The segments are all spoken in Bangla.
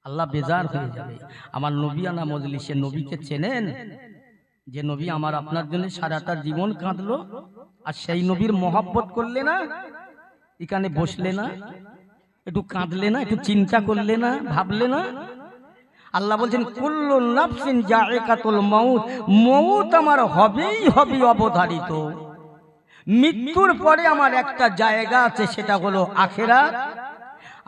আল্লাহ বেজার হয়ে যাবে। আমার নবী আনা মজলিসে নবীকে চেনেন, যে নবী আমার আপনার জন্য সারাটা জীবন কাঁদলো, আর সেই নবীর মহব্বত করলে না, এখানে বসলে না, একটু কাঁদলে না, একটু চিন্তা করলে না, ভাবলে না? আল্লাহ বলছেন কুল্লু নাফসিন যায়কাতুল মাউত, মউত আমার হবেই হবে অবধারিত। মৃত্যুর পরে আমার একটা জায়গা আছে, সেটা হলো আখিরাত।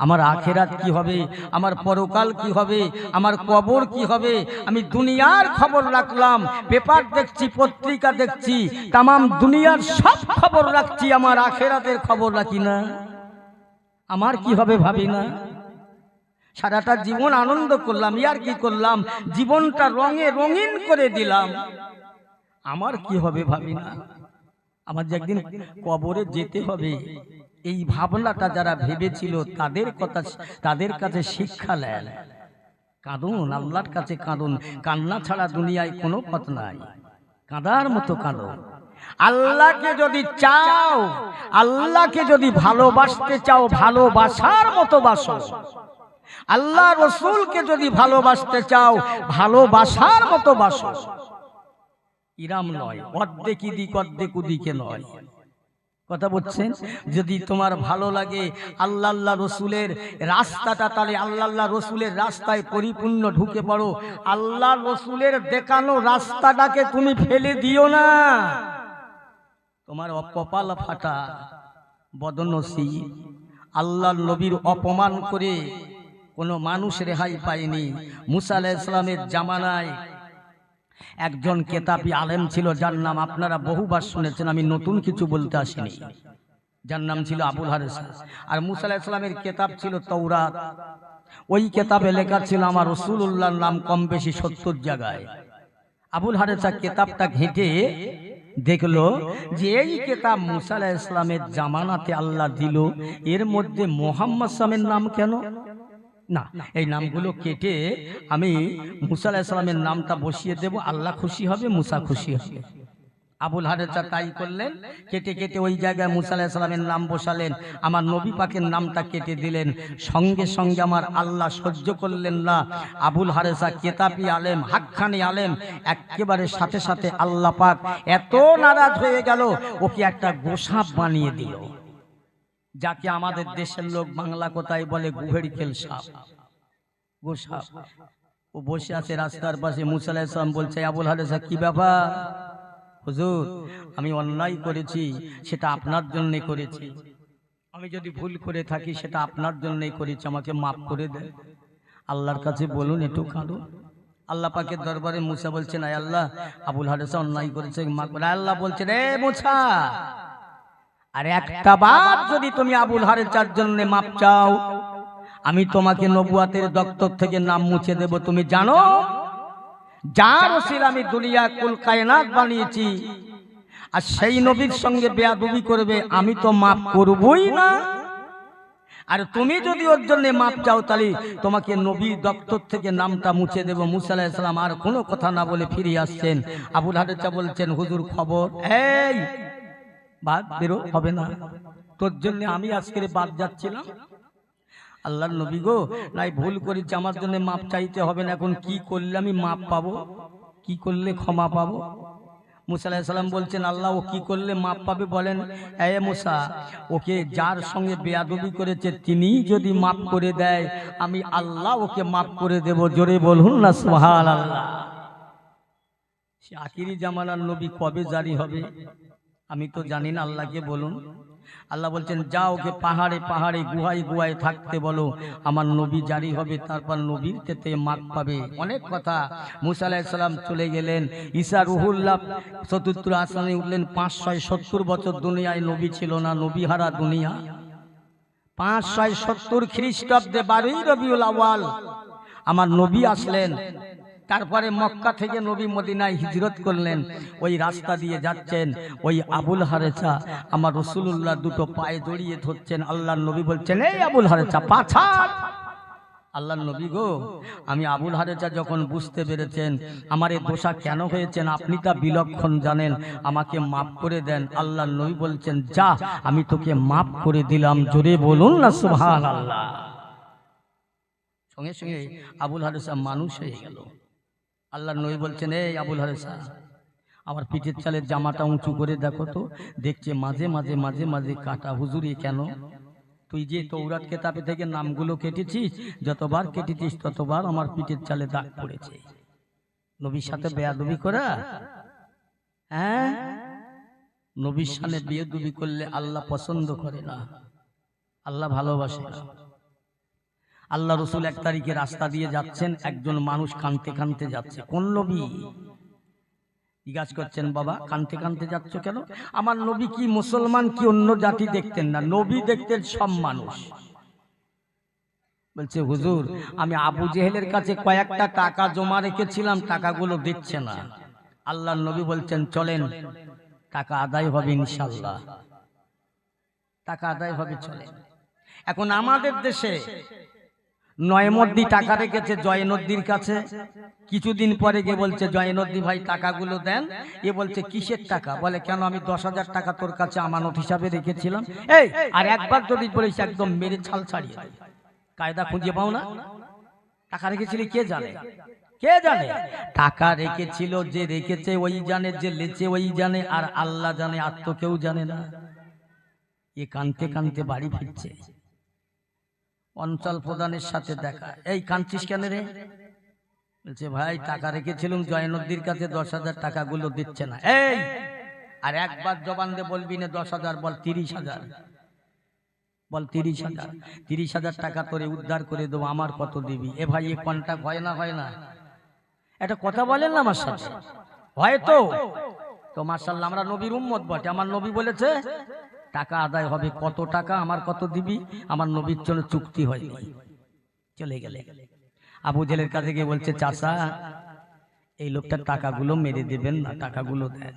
আমার আখিরাত কি হবে, আমার পরকাল কি হবে, আমার কবর কি হবে, আমি দুনিয়ার খবর রাখলাম, পেপার দেখছি, পত্রিকা দেখছি, তামাম দুনিয়ার সব খবর রাখছি, আমার আখিরাতের খবর রাখি না। আমার কি হবে ভাবি না। সারাটা জীবন আনন্দ করলাম, ইয়ার কি করলাম, জীবনটা রঙে রঙিন করে দিলাম, আমার কি হবে ভাবি না। আমার যে একদিন কবরে যেতে হবে, এই ভাবনাটা যারা ভেবেছিল তাদের কাছে শিক্ষা নেন। কাঁদুন, আল্লাহর কাছে কাঁদুন, কান্না ছাড়া দুনিয়ায় কোনো পথ নাই, কাঁদার মতো কাঁদুন। আল্লাহকে যদি চাও, আল্লাহকে যদি ভালোবাসতে চাও, ভালোবাসার মতো বাসো। আল্লাহ রসুলকে যদি ভালোবাসতে চাও, ভালোবাসার মতো বাসো। ইরাম নয়, অর্ধেক ইদিক অর্ধেক উদিকে নয়। কথা বলছেন? যদি তোমার ভালো লাগে আল্লাহ রসুলের রাস্তাটা, তাহলে আল্লাহ রসুলের রাস্তায় পরিপূর্ণ ঢুকে পড়ো। আল্লাহ রসুলের দেখানো রাস্তাটাকে তুমি ফেলে দিও না। তোমার কপাল ফাটা, বদনসিব। আল্লাহর নবীর অপমান করে কোনো মানুষ রেহাই পায়নি। মুসা আলাইহিস সালামের জামানায় একজন কেতাবী আলেম ছিল, যার নাম আপনারা বহুবার শুনেছেন, আমি নতুন কিছু বলতে আসিনি। যার নাম ছিল আবুল হারেসা। আর মুসা আলাইহিস সালামের কেতাব ছিল তাওরাত। ওই কেতাবে লেখা ছিল আমার রাসূলুল্লাহর নাম কম বেশি 70 জায়গায়। আবুল হারেসা কেতাবটা ঘেঁটে দেখলো যে এই কেতাব মুসা আলাইহিস সালামের জামানাতে আল্লাহ দিল, এর মধ্যে মুহাম্মদ সাল্লামের নাম কেন না? এই নামগুলো কেটে আমি মুসা আলাইহিস সালামের নামটা বসিয়ে দেব, আল্লাহ খুশি হবে, মুসা খুশি হবে। আবুল হারেসা তাই করলেন, কেটে কেটে ওই জায়গায় মুসা আলাইহিস সালামের নাম বসালেন, আমার নবী পাকের নামটা কেটে দিলেন। সঙ্গে সঙ্গে আমার আল্লাহ সহ্য করলেন না। আবুল হারেসা কেতাবী আলেম, হাক্কানি আলেম, একেবারে সাথে সাথে আল্লাহ পাক এত নারাজ হয়ে গেল, ওকে একটা গোসাপ বানিয়ে দিল, যাকে আমাদের দেশের লোক বাংলা কথায় বলে গুহের খেল সাপ, গোসাপ। ও বসে আছে রাস্তার পাশে। মুসা আলাইহিস সালাম বলছে, আবুল হারেসা কি ব্যাপার? হুজুর, আমি অন্যায় করেছি, সেটা আপনার জন্যে করেছি। আমি যদি ভুল করে থাকি সেটা আপনার জন্যই করেছি, আমাকে মাফ করে দেন। আল্লাহর কাছে বলুন, একটু কাঁদুন। আল্লাহ পাকের দরবারে মুসা বলছেন, আয় আল্লাহ, আবুল হারেসা অন্যায় করেছে, মাফ করে। আল্লাহ বলছেন, এ মুসা, আর একটা বার যদি তুমি আবুল হারেসার জন্য মাপ চাও, আমি তোমাকে নবুয়াতের দপ্তর থেকে নাম মুছে দেব। তুমি জানো যার ওসিলা আমি দুনিয়া কুল কায়নাত বানিয়েছি, আর সেই নবীর সঙ্গে বেয়াদবি করবে, আমি তো মাফ করবই না। আর তুমি যদি ওর জন্য মাপ চাও, তাহলে তোমাকে নবীর দপ্তর থেকে নামটা মুছে দেব। মুসা আলাইহিস সালাম আর কোনো কথা না বলে ফিরে আসছেন। আবুল হারেসা বলছেন, হুজুর খবর, এই বাদ বেরো, হবে না, তোর জন্য আমি আজকে বাদ যাচ্ছিলাম। আল্লাহর নবী গো, নাই ভুল করেছি, আমার জন্য মাপ চাইতে হবে না। এখন কি করলে আমি মাপ পাবো, কি করলে ক্ষমা পাবো? মুসা আলাইহিস সালাম বলছেন, আল্লাহ ও কি করলে মাপ পাবে বলেন? এ মুসা, ওকে যার সঙ্গে বেয়াদবি করেছে তিনি যদি মাপ করে দেয়, আমি আল্লাহ ওকে মাপ করে দেব। জোরে বলুন না সুবহানাল্লাহ। সে আখিরি জামানার নবী কবে জারি হবে আমি তো জানি না, আল্লাহকে বলুন। আল্লাহ বলছেন, যাও ওকে পাহাড়ে পাহাড়ে গুহায় গুহায় থাকতে বলো, আমার নবী জারি হবে, তারপর নবীর তেতে মাপ পাবে। অনেক কথা। মুসা আলাইহিস সালাম চলে গেলেন, ঈসা রুহুল্লাহ চতুর্থ আসমানে উঠলেন। 570 বছর দুনিয়ায় নবী ছিল না, নবী হারা দুনিয়া। 570 খ্রিস্টাব্দে 12ই রবিউল আউয়াল আমার নবী আসলেন। তারপরে মক্কা থেকে নবী মদিনায় হিজরত করলেন। ওই রাস্তা দিয়ে যাচ্ছেন, ওই আবুল হারেসা আমার রাসূলুল্লাহ দুটো পায়ে জড়িয়ে ধরছেন। আল্লাহর নবী বলছেন, এই আবুল হারেসা পা ছাড়। আল্লাহর নবী গো, আমি আবুল হারেসা যখন বুঝতে পেরেছেন আমার এই দোষা কেন হয়েছেন, আপনি তা বিলক্ষণ জানেন, আমাকে মাফ করে দেন। আল্লাহর নবী বলছেন, যা, আমি তোকে মাফ করে দিলাম। জোরে বলুন না সুবহানাল্লাহ। সঙ্গে সঙ্গে আবুল হারেসা মানুষ হয়ে গেল। আল্লাহর নবী বলছেন, এই আবুল হারেসা, আমার পিঠের চালের জামাটা উঁচু করে দেখো তো। দেখছে মাঝে মাঝে মাঝে মাঝে কাটা। হুজুর এ কেন? তুই যে তৌরাত কেতাবে থেকে নামগুলো কেটেছিস, যতবার কেটেছিস ততবার আমার পিঠের চালে দাগ পড়েছে। নবীর সাথে বেয়াদবি করা, হ্যাঁ? নবীর সামনে বেয়াদবি করলে আল্লাহ পছন্দ করে না, আল্লাহ ভালোবাসে না। আল্লাহ রসুল 1 তারিখে রাস্তা দিয়ে যাচ্ছেন, একজন মানুষ কাঁদতে কাঁদতে যাচ্ছে। কোন নবী? জিজ্ঞাসা করছেন, বাবা কাঁদতে কাঁদতে যাচ্ছ কেন? আমার নবী কি মুসলমান কি অন্য জাতি দেখতেন না? নবী দেখতেন সব মানুষ। বলছে, হুজুর আমি আবু জেহেলের কাছে কয়েকটা টাকা জমা রেখেছিলাম, টাকাগুলো দিচ্ছে না। আল্লাহর নবী বলছেন, চলেন টাকা আদায় হবে ইনশাআল্লাহ, টাকা আদায় হবে, চলেন। এখন আমাদের দেশে নয়মদ্দি টাকা রেখেছে জয়নদ্দির কাছে, কিছুদিন পরে গিয়ে বলছে, জয়নদ্দি ভাই টাকাগুলো দেন। এ বলছে, কিসের টাকা? বলে, কেন আমি 10,000 টাকা তোর কাছে আমানত হিসাবে রেখেছিলাম। এই আর একবার যদি বলিস একদম মেরে ছাল ছাড়িয়ে দেয়। কায়দা খুঁজে পাও না? টাকা রেখেছিলি কে জানে? কে জানে? টাকা রেখেছিল যে রেখেছে ওই জানে, যে লেচে ওই জানে, আর আল্লাহ জানে, আর তো কেউ জানে না। এ কানতে কানতে বাড়ি ফিরছে, অঞ্চল প্রধানের সাথে দেখা। এই কাঁদছিস কেন রে? বলছে, ভাই টাকা রেখেছিলাম জয়নদ্দির কাছে, 10,000 টাকাগুলো দিচ্ছে না। এই আর একবার জবান দিয়ে বলবি না 10,000, বল 30,000, বল 30,000। 30,000 টাকা তোরে উদ্ধার করে দেবো, আমার কত দিবি? এ ভাই এ কন্টাক্ট হয় না? হয় না? এটা কথা বলেন না আমার সাথে? হয়তো তো মাশাআল্লাহ আমরা নবীর উম্মত বটে। আমার নবী বলেছে টাকা আদায় হবে। কত টাকা, আমার কত দিবি? আমার নবীর জন্য চুক্তি হয়নি। চলে গেলে আবু জেহেলের কাছে গিয়ে বলছে, চাচা এই লোকটার টাকাগুলো মেরে দেবেন না, টাকাগুলো দেন।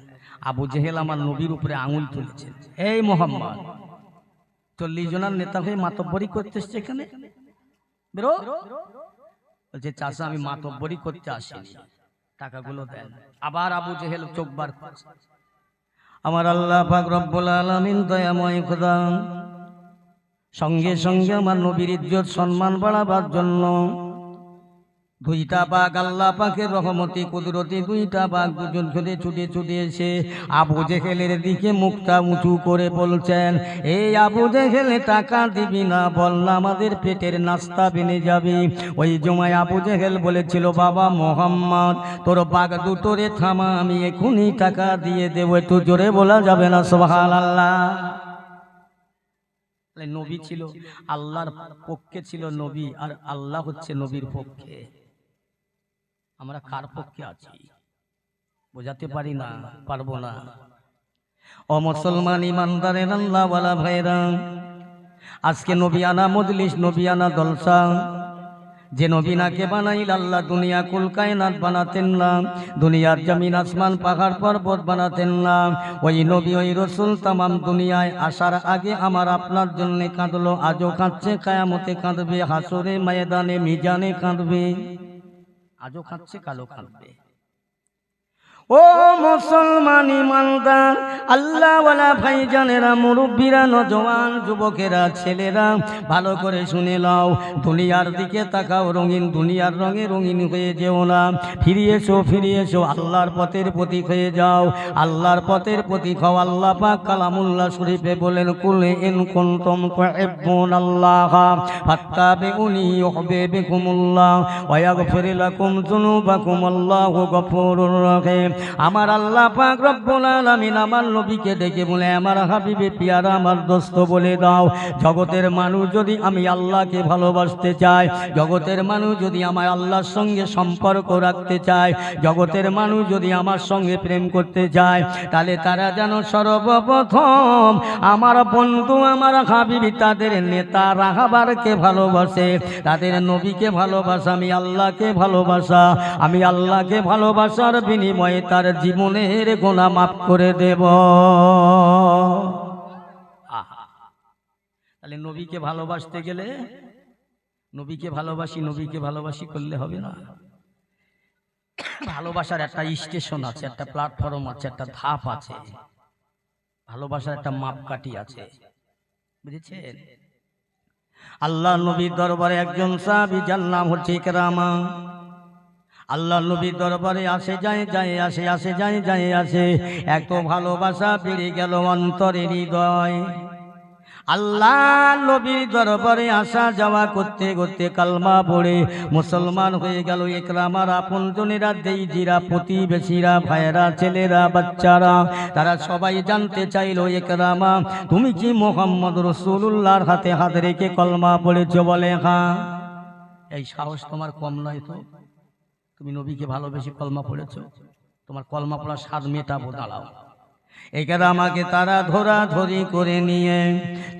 আবু জেহেল আমার নবীর উপরে আঙুল তুলেছে। এই মোহাম্মদ 40 জনের নেতা হয়ে মাতব্বরি করতে এসছে এখানে, বেরো। বলছে, চাচা আমি মাতব্বরি করতে আসিনি, টাকাগুলো দেন। আবার আবু জেহেল চোখ বার করছে। আমার আল্লাহ পাক রব্বুল আলামিন দয়াময় খোদা সঙ্গে সঙ্গে আমার নবীর ইজ্জত সম্মান বাড়াবার জন্য 2টা বাঘ আল্লাহ পাকের রহমতি কুদরতি 2টা বাঘ দুজন করে ছুটে ছুটে এসে আবু জেহেলের দিকে মুখটা উঁচু করে বলছেন, এই আবু জেহেল টাকা দিবি না? বললাম আমাদের পেটের নাস্তা বেনে যাবে। ওই জমায় আবু জেহেল বলেছিল, বাবা মোহাম্মদ তোর বাঘ দুটোরে থামা, আমি এখনই টাকা দিয়ে দেবো। একটু জোরে বলা যাবে না সুবহানাল্লাহ? নবী ছিল আল্লাহর পক্ষে, ছিল নবী, আর আল্লাহ হচ্ছে নবীর পক্ষে। আমরা কার পক্ষে আছি বোঝাতে পারি না, পারবো না। ও মুসলমান ইমানদারের আল্লাহ ওয়ালা ভাইরা, আজকে নবিয়ানা মজলিস, নবিয়ানা জলসা, যে নবীনাকে বানাইল আল্লাহ দুনিয়া কুল কায়নাত বানাতেন না, দুনিয়ার জমিন আসমান পাহাড় পর্বত বানাতেন না। ওই নবী ওই রসুল তামাম দুনিয়ায় আসার আগে আমার আপনার জন্য কাঁদলো, আজও কাঁদছে, কিয়ামতে কাঁদবে, হাসরে ময়দানে মিজানে কাঁদবে। আজও কাঁদছে, কালো কাঁদবে। ও মুসলমান ইমানদার আল্লাহওয়ালা ভাইজানেরা, মুরব্বীরা, নজওয়ান, যুবকেরা, ছেলেরা, ভালো করে শুনে নাও। দুনিয়ার দিকে তাকাও, রঙিন দুনিয়ার রঙে রঙিন হয়ে যেও না। ফিরে এসো, ফিরে এসো, আল্লাহর পথের প্রতীক হয়ে যাও, আল্লাহর পথের প্রতীক হও। আল্লাহ পাক কালামুল্লাহ শরীফে বলেন, কুল ইন কুনতুম তুহিব্বুনাল্লাহ ফাত্তাবিউনি ইউহিব্বুকুমুল্লাহ ওয়া ইয়াগফির লাকুম যুনুবাকুম, আল্লাহু গফুরুর রহিম। আমার আল্লাহ পাক রব্বুল আলামিন আমার নবীকে ডেকে বলে, আমার হাবিবে পিয়ারা, আমার দোস্ত বলে দাও, জগতের মানুষ যদি আমি আল্লাহকে ভালোবাসতে চায়, জগতের মানুষ যদি আমার আল্লাহর সঙ্গে সম্পর্ক রাখতে চায়, জগতের মানুষ যদি আমার সঙ্গে প্রেম করতে চায়, তাহলে তারা যেন সর্বপ্রথম আমার বন্ধু, আমার হাবিবি, তাদের নেতা রাহাবারকে ভালোবাসে, তাদের নবীকে ভালোবাসা। আমি আল্লাহকে ভালোবাসা, আমি আল্লাহকে ভালোবাসার বিনিময়ে তার জীবনের গুনাহ মাফ করে দেব। তাহলে নবীকে ভালোবাসতে গেলে নবীকে ভালোবাসি, নবীকে ভালোবাসি করলে হবে না। ভালোবাসার একটা স্টেশন আছে, একটা প্ল্যাটফর্ম আছে, একটা ধাপ আছে, ভালোবাসার একটা মাপকাঠি আছে, বুঝেছেন? আল্লাহ নবীর দরবারে একজন সাহাবী যার নাম হচ্ছে ইকরামা। আল্লাহ নবীর দরবারে আসে যায় যায় আসে, আসে যায় যায় আসে। এত ভালোবাসা বেড়ে গেল অন্তরে হৃদয়। আল্লাহ নবীর দরবারে আসা যাওয়া করতে করতে কালমা পড়ে মুসলমান হয়ে গেল ইকরামার আপনজনেরা, দেইজিরা, প্রতিবেশীরা, ভাইয়েরা, ছেলেরা, বাচ্চারা, তারা সবাই জানতে চাইল, ইকরামা তুমি কি মুহাম্মদ রাসূলুল্লাহর হাতে হাত রেখে কলমা পড়েছো? বলে হ্যাঁ। এই সাহস তোমার কম নয় তো? তুমি নবীকে ভালোবেসে কলমা পড়েছো, তোমার কলমা পড়ার স্বাদ মেটাবো, দাঁড়াও। ইকরামাকে তারা ধরাধরি করে নিয়ে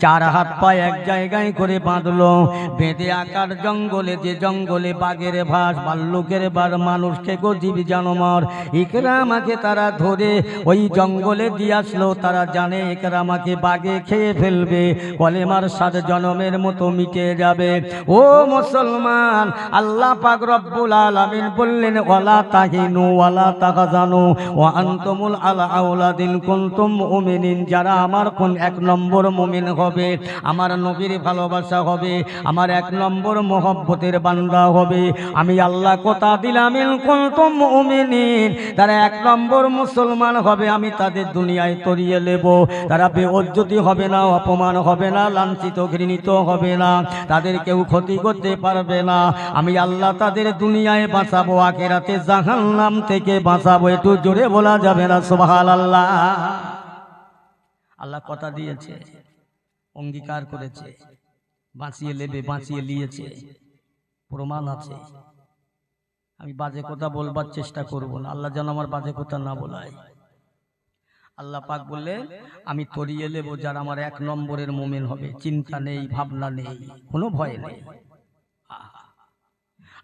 চার হাত পায়ে এক জায়গায় করে বাঁধলো, বেঁধে আকার জঙ্গলে, যে জঙ্গলে বাঘের ভাস, ভাল্লুকের বার, মানুষকে গজীব জানোয়ার, ইকরামাকে তারা ধরে ওই জঙ্গলে দিয়ে আসলো। তারা জানে ইকরামাকে বাঘে খেয়ে ফেলবে, কলেমার স্বাদ জনমের মতো মিটে যাবে। ও মুসলমান, আল্লাহ পাক রব্বুল আলামিন বললেন, ওয়ালা তাহিনু ওয়ালা তাহজানু ওয়া আনতুমুল আউলাদিন কুনতুম মুমিনিন। যারা আমার কোন এক নম্বর মুমিন হবে, আমার নবীর ভালোবাসা হবে, আমার এক নম্বর মহব্বতের বান্দা হবে, আমি আল্লাহ কথা দিলাম, ইন কুনতুম মুমিনিন, তারা এক নম্বর মুসলমান হবে, আমি তাদের দুনিয়ায় তরিয়ে নেব। তারা বেইজ্জতি হবে না, অপমান হবে না, লাঞ্ছিত ঘৃণিত হবে না, তাদের কেউ ক্ষতি করতে পারবে না। আমি আল্লাহ তাদের দুনিয়ায় বাঁচাবো, আখিরাতে জাহান্নাম থেকে বাঁচাবো। একটু জোরে বলা যাবে না সুবহানাল্লাহ? আল্লাহ কথা দিয়েছে, অঙ্গীকার করেছে, বাঁচিয়ে নেবে, বাঁচিয়ে নিয়েছে, প্রমাণ আছে। আমি বাজে কথা বলবার চেষ্টা করব না, আল্লাহ যেন আমার বাজে কথা না বলায়। আল্লাহ পাক বললে, আমি তরিয়ে নেব যারা আমার এক নম্বরের মুমিন হবে, চিন্তা নেই, ভাবনা নেই, কোনো ভয় নেই।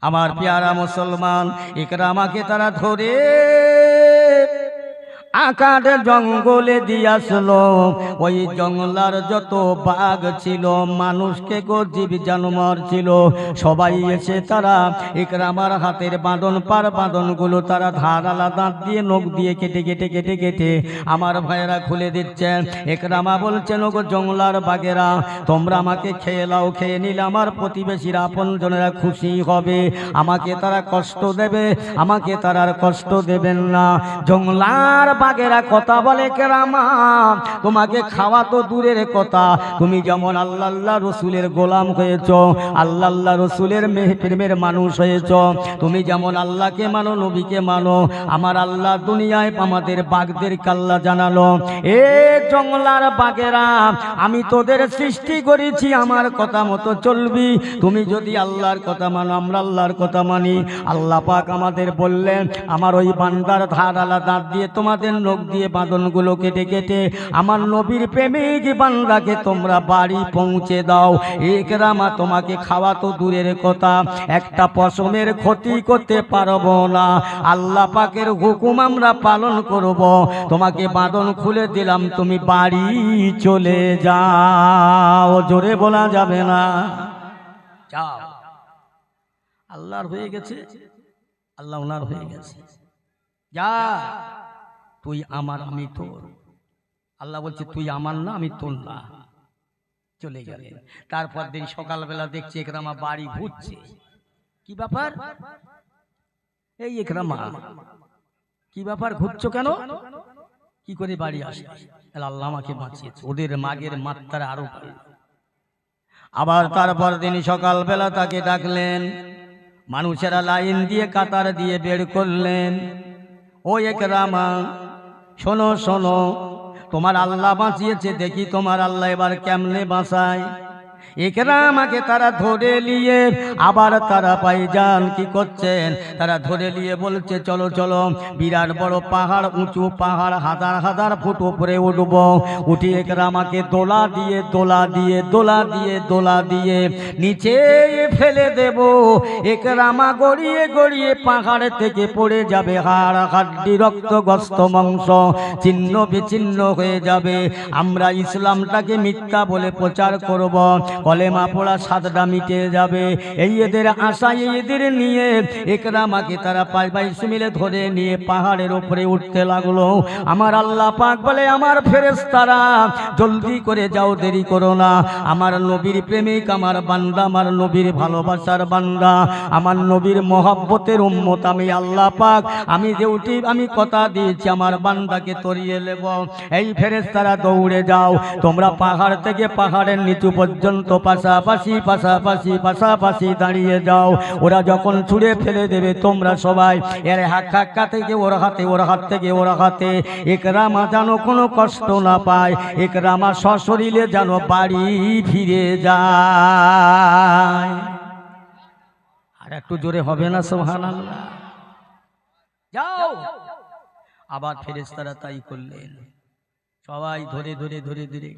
আমার পেয়ারা মুসলমান, ইকরামাকে তারা ধরে আকার জঙ্গলে দিয়াছিল। ওই জঙ্গলার যত বাঘ ছিল, মানুষকে গজীব জানোয়ার ছিল, সবাই এসে তারা ইকরামার হাতের বাঁধন, পার বাঁধনগুলো তারা ধারালা দাঁত দিয়ে, নখ দিয়ে কেটে কেটে কেটে কেটে আমার ভাইয়েরা খুলে দিচ্ছেন। ইকরামা বলছেন, ওগো জঙ্গলার বাঘেরা, তোমরা আমাকে খেয়ে নাও, খেয়ে নিলে আমার প্রতিবেশীরা, আপনজনেরা খুশি হবে, আমাকে তারা কষ্ট দেবে, আমাকে তারা আর কষ্ট দেবেন না। জঙ্গলার বাঘেরা কথা বলে, ইকরামা তোমাকে খাওয়া তো দূরের কথা, তুমি যেমন আল্লাহ আল্লাহ রসুলের গোলাম হয়েছ, আল্লাহ আল্লাহ রসুলের প্রেমের মানুষ হয়েছ, তুমি যেমন আল্লাহকে মানো, নবীকে মানো, আমার আল্লাহ দুনিয়ায় আমাদের বাঘদের কাল্লা জানালো, এ জঙ্গলার বাঘেরা, আমি তোদের সৃষ্টি করেছি, আমার কথা মতো চলবি, তুমি যদি আল্লাহর কথা মানো, আমরা আল্লাহর কথা মানি। আল্লাহ পাক আমাদের বললেন, আমার ওই বান্দার ধারালা দাঁত দিয়ে, তোমাদের নখ দিয়ে বাঁধনগুলো কেটে কেটে আমার নবীর প্রেমিক বান্দাকে তোমরা বাড়ি পৌঁছে দাও। ইকরামা তোমাকে খাওয়া তো দূরের কথা, একটা পশমের ক্ষতি করতে পারবো না, আল্লাহ পাকের হুকুম আমরা পালন করব, তোমাকে বাঁধন খুলে দিলাম, তুমি বাড়ি চলে যাও। জোরে বলা যাবে না, যাও। আল্লাহর হয়ে গেছে, আল্লাহ ওনার হয়ে গেছে, যা, তুই আমার, আমি তোর। আল্লাহ বলছে, তুই আমার না, আমি তোর না। চলে গেলেন। তারপর দিন সকালবেলা দেখছি ইকরামা বাড়ি ঘুরছে। কি ব্যাপার? এই ইকরামা, কি ব্যাপার, ঘুরছো কেন? কি করে বাড়ি আসে? আল্লাহ আমাকে বাঁচিয়েছে। ওদের মাগের মাত্রা আরো। আবার তারপর দিন সকালবেলা তাকে ডাকলেন, মানুষেরা লাইন দিয়ে, কাতার দিয়ে বের করলেন। ও ইকরামা, শোনো শোনো, তোমার আল্লাহ বাঁচিয়েছে, দেখি তোমার আল্লাহ এবার কেমনে বাঁচায়। ইকরামাকে তারা ধরে নিয়ে আবার তারা ভাইজান কি করছেন, তারা ধরে নিয়ে বলছে, চলো চলো, বিরাট বড় পাহাড়, উঁচু পাহাড়, হাজার হাজার ফুট উপরে উঠব, উঠে ইকরামাকে দোলা দিয়ে দোলা দিয়ে দোলা দিয়ে দোলা দিয়ে নিচে ফেলে দেব। ইকরামা গড়িয়ে গড়িয়ে পাহাড় থেকে পড়ে যাবে, হাড় হাড্ডি, রক্তগ্রস্ত মাংস ছিন্ন বিচ্ছিন্ন হয়ে যাবে। আমরা ইসলামটাকে মিথ্যা বলে প্রচার করব, কলেমা পড়া সাদটা মিটে যাবে। এই এদের আশায় এদের নিয়ে ইকরামাকে তারা পাঁচ ভাই মিলে ধরে নিয়ে পাহাড়ের উপরে উঠতে লাগলো। আমার আল্লাহ পাক বলে, আমার ফেরেশতারা জলদি করে যাও, দেরি করো না। আমার নবীর প্রেমিক, আমার বান্দা, আমার নবীর ভালোবাসার বান্দা, আমার নবীর মহব্বতের উম্মত আমি আল্লাহ পাক, আমি ডিউটি, আমি কথা দিয়েছি আমার বান্দাকে তরিয়ে নেব। এই ফেরেশতারা দৌড়ে যাও, তোমরা পাহাড় থেকে পাহাড়ের নিচু পর্যন্ত পাশাপাশি পাশাপাশি পাশাপাশি দাঁড়িয়ে যাও। ওরা যখন ছুঁড়ে ফেলে দেবে তোমরা সবাই এর হাক্কা থেকে ওর হাতে, ওর হাত থেকে ওর হাতে, ইকরামা যেন কোনো কষ্ট না পায়, ইকরামা সশরীরে যেন বাড়ি ফিরে যায়। আর একটু জোরে হবে না সুবহানাল্লাহ? যাও। আবার ফেরেশতারা তাই করলেন, সবাই ধরে ধরে ধরে ধরে।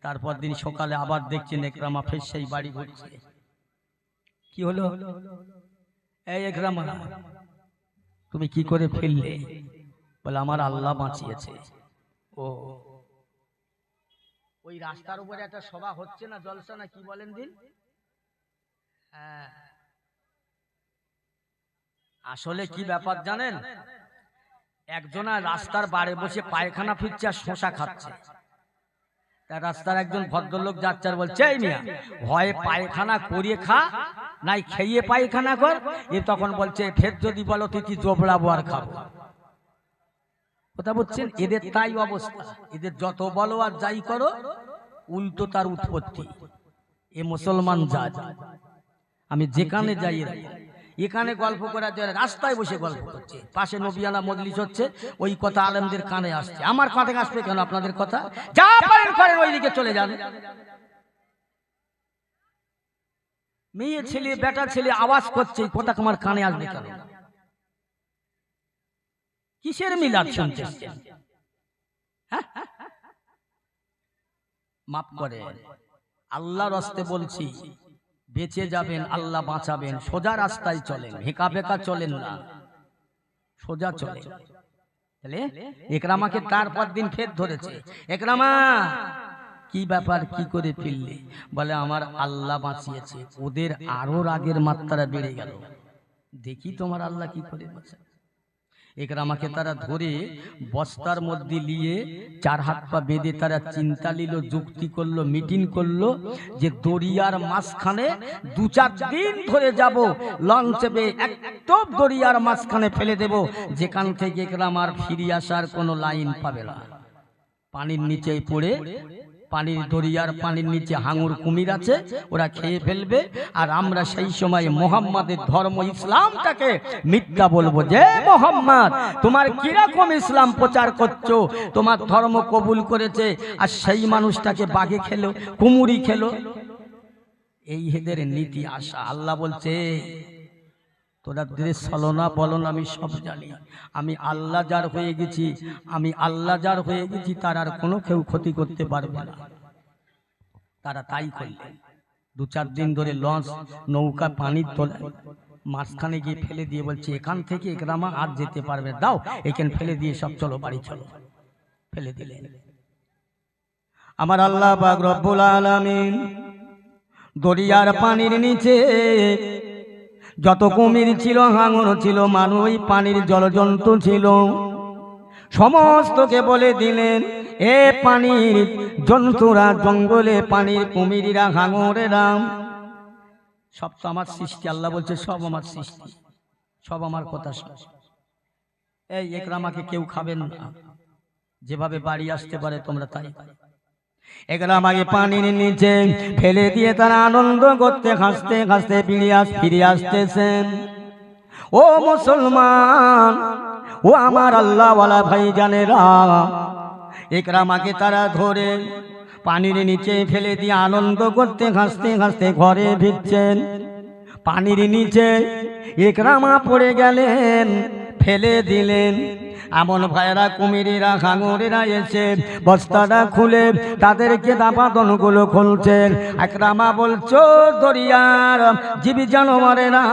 তারপর দিন সকালে আবার দেখছেন ইকরামা ফের সেই বাড়ি ঘুরছে। কি হলো? এই ইকরামা, তুমি কি করে ফেললে? বলে, আমার আল্লাহ বাঁচিয়েছে। ও, ওই রাস্তার উপরে একটা সভা হচ্ছে না, জলসা না কি বলেন দিন? হ্যাঁ, আসলে কি ব্যাপার জানেন? একজনা রাস্তার বারে বসে পায়খানা ফিরছে আর শশা খাচ্ছে। তার রাস্তার একজন ভদ্রলোক যাচ্ছে আর বলছে, এই মিয়া, হয় পায়খানা করিয়ে খা, নাই খেয়ে পায়খানা কর। এ তখন বলছে, ফের যদি বলো তুই কি জোবড়াবো আর খাবো। কথা বলছেন? এদের তাই অবস্থা, এদের যত বলো আর যাই করো উল্টো তার উৎপত্তি। এ মুসলমান জাত, আমি যেখানে যাই এখানে গল্প করার জন্য রাস্তায় বসে গল্প করছে, পাশে নবিয়ানা মজলিস হচ্ছে, ওই কথা আলেমদের কানে আসছে। আমার কানে আসবে কেন আপনাদের কথা? যা পারেন করেন, ওইদিকে চলে যান। মেয়ে ছেলে বেটা ছেলে আওয়াজ করছে, কথা আমার কানে আসবে কেন? কিসের মিলাদ শুনছেন? মাফ করে, আল্লাহর রাস্তে বলছি, বেঁচে যাবেন, আল্লাহ বাঁচাবেন। সোজা রাস্তায় চলেন, হেঁকা বেঁকা চলেন না, সোজা চলে। তাহলে ইকরামাকে তারপর দিন ফের ধরেছে। ইকরামা, কি ব্যাপার, কি করে ফিরলে? বলে, আমার আল্লাহ বাঁচিয়েছে। ওদের আরো রাগের মাত্রা বেড়ে গেল। দেখি তোমার আল্লাহ কি করে বাঁচায়। ইকরামাকে তারা ধরে বস্তার মধ্যে নিয়ে চার হাত পা বেঁধে তারা চিন্তা নিল, যুক্তি করলো, মিটিং করলো যে দরিয়ার মাঝখানে 2-4 দিন ধরে যাব, লঞ্চে একদম দরিয়ার মাঝখানে ফেলে দেব, যেখান থেকে ইকরামার ফিরে আসার কোনো লাইন পাবে না। পানির নিচে পড়ে, পানির দরিয়ার পানির নিচে হাঙর কুমির আছে, ওরা খেয়ে ফেলবে। আর আমরা সেই সময় মোহাম্মদের ধর্ম ইসলামটাকে মিথ্যা বলবো, যে মোহাম্মদ তোমার কিরকম ইসলাম প্রচার করছো, তোমার ধর্ম কবুল করেছে, আর সেই মানুষটাকে বাঘে খেলো, কুমুরি খেলো। এই এদের নীতি আশা। আল্লাহ বলছে, তোরা দেশ চলো না, বলো না, আমি সব জানি। আমি আল্লাহ যার হয়ে গেছি, আমি আল্লাহ যার হয়ে গেছি, তার আর কোনো কেউ ক্ষতি করতে পারবে না। তারা তাই করলেন। 2-4 দিন ধরে লঞ্চ, নৌকা পানির তলায় মাঝখানে গিয়ে ফেলে দিয়ে বলছে, এখান থেকে ইকরামা আর যেতে পারবে, দাও এখানে ফেলে দিয়ে সব চলো বাড়ি চলো। ফেলে দিলেন। আমার আল্লাহ পাক রব্বুল আলামিন দরিয়ার পানির নিচে যত কুমির ছিল, হাঙর ছিল, মানুষ, পানির জলজন্তু ছিল, সমস্তকে বলে দিলেন, এ পানির জন্তুরা, জঙ্গলে পানির কুমিরেরা, হাঙরেরা, সব তো আমার সৃষ্টি। আল্লাহ বলছে, সব আমার সৃষ্টি, সব আমার কথা শুন। এই ইকরামাকে কেউ খাবেন না, যেভাবে বাড়ি আসতে পারে তোমরা তাই। ইকরামাকে পানির নিচে ফেলে দিয়ে তারা আনন্দ করতে, হাসতে হাসতে ফিরে আসতেছেন। ও মুসলমান, ও আমার আল্লাহওয়ালা ভাই জানেরা, ইকরামাকে তারা ধরে পানির নিচে ফেলে দিয়ে আনন্দ করতে, হাসতে হাসতে ঘরে ফিরছেন। পানির নিচে ইকরামা পড়ে গেলেন, ফেলে দিলেন। এমন ভাইয়েরা কুমিরেরা খাঙুরেরা এসে বস্তাটা খুলে তাদেরকে দাপাতনগুলো খুলছেন। একরামা বলছো দরিয়ার জীবী জানোয়ারেরা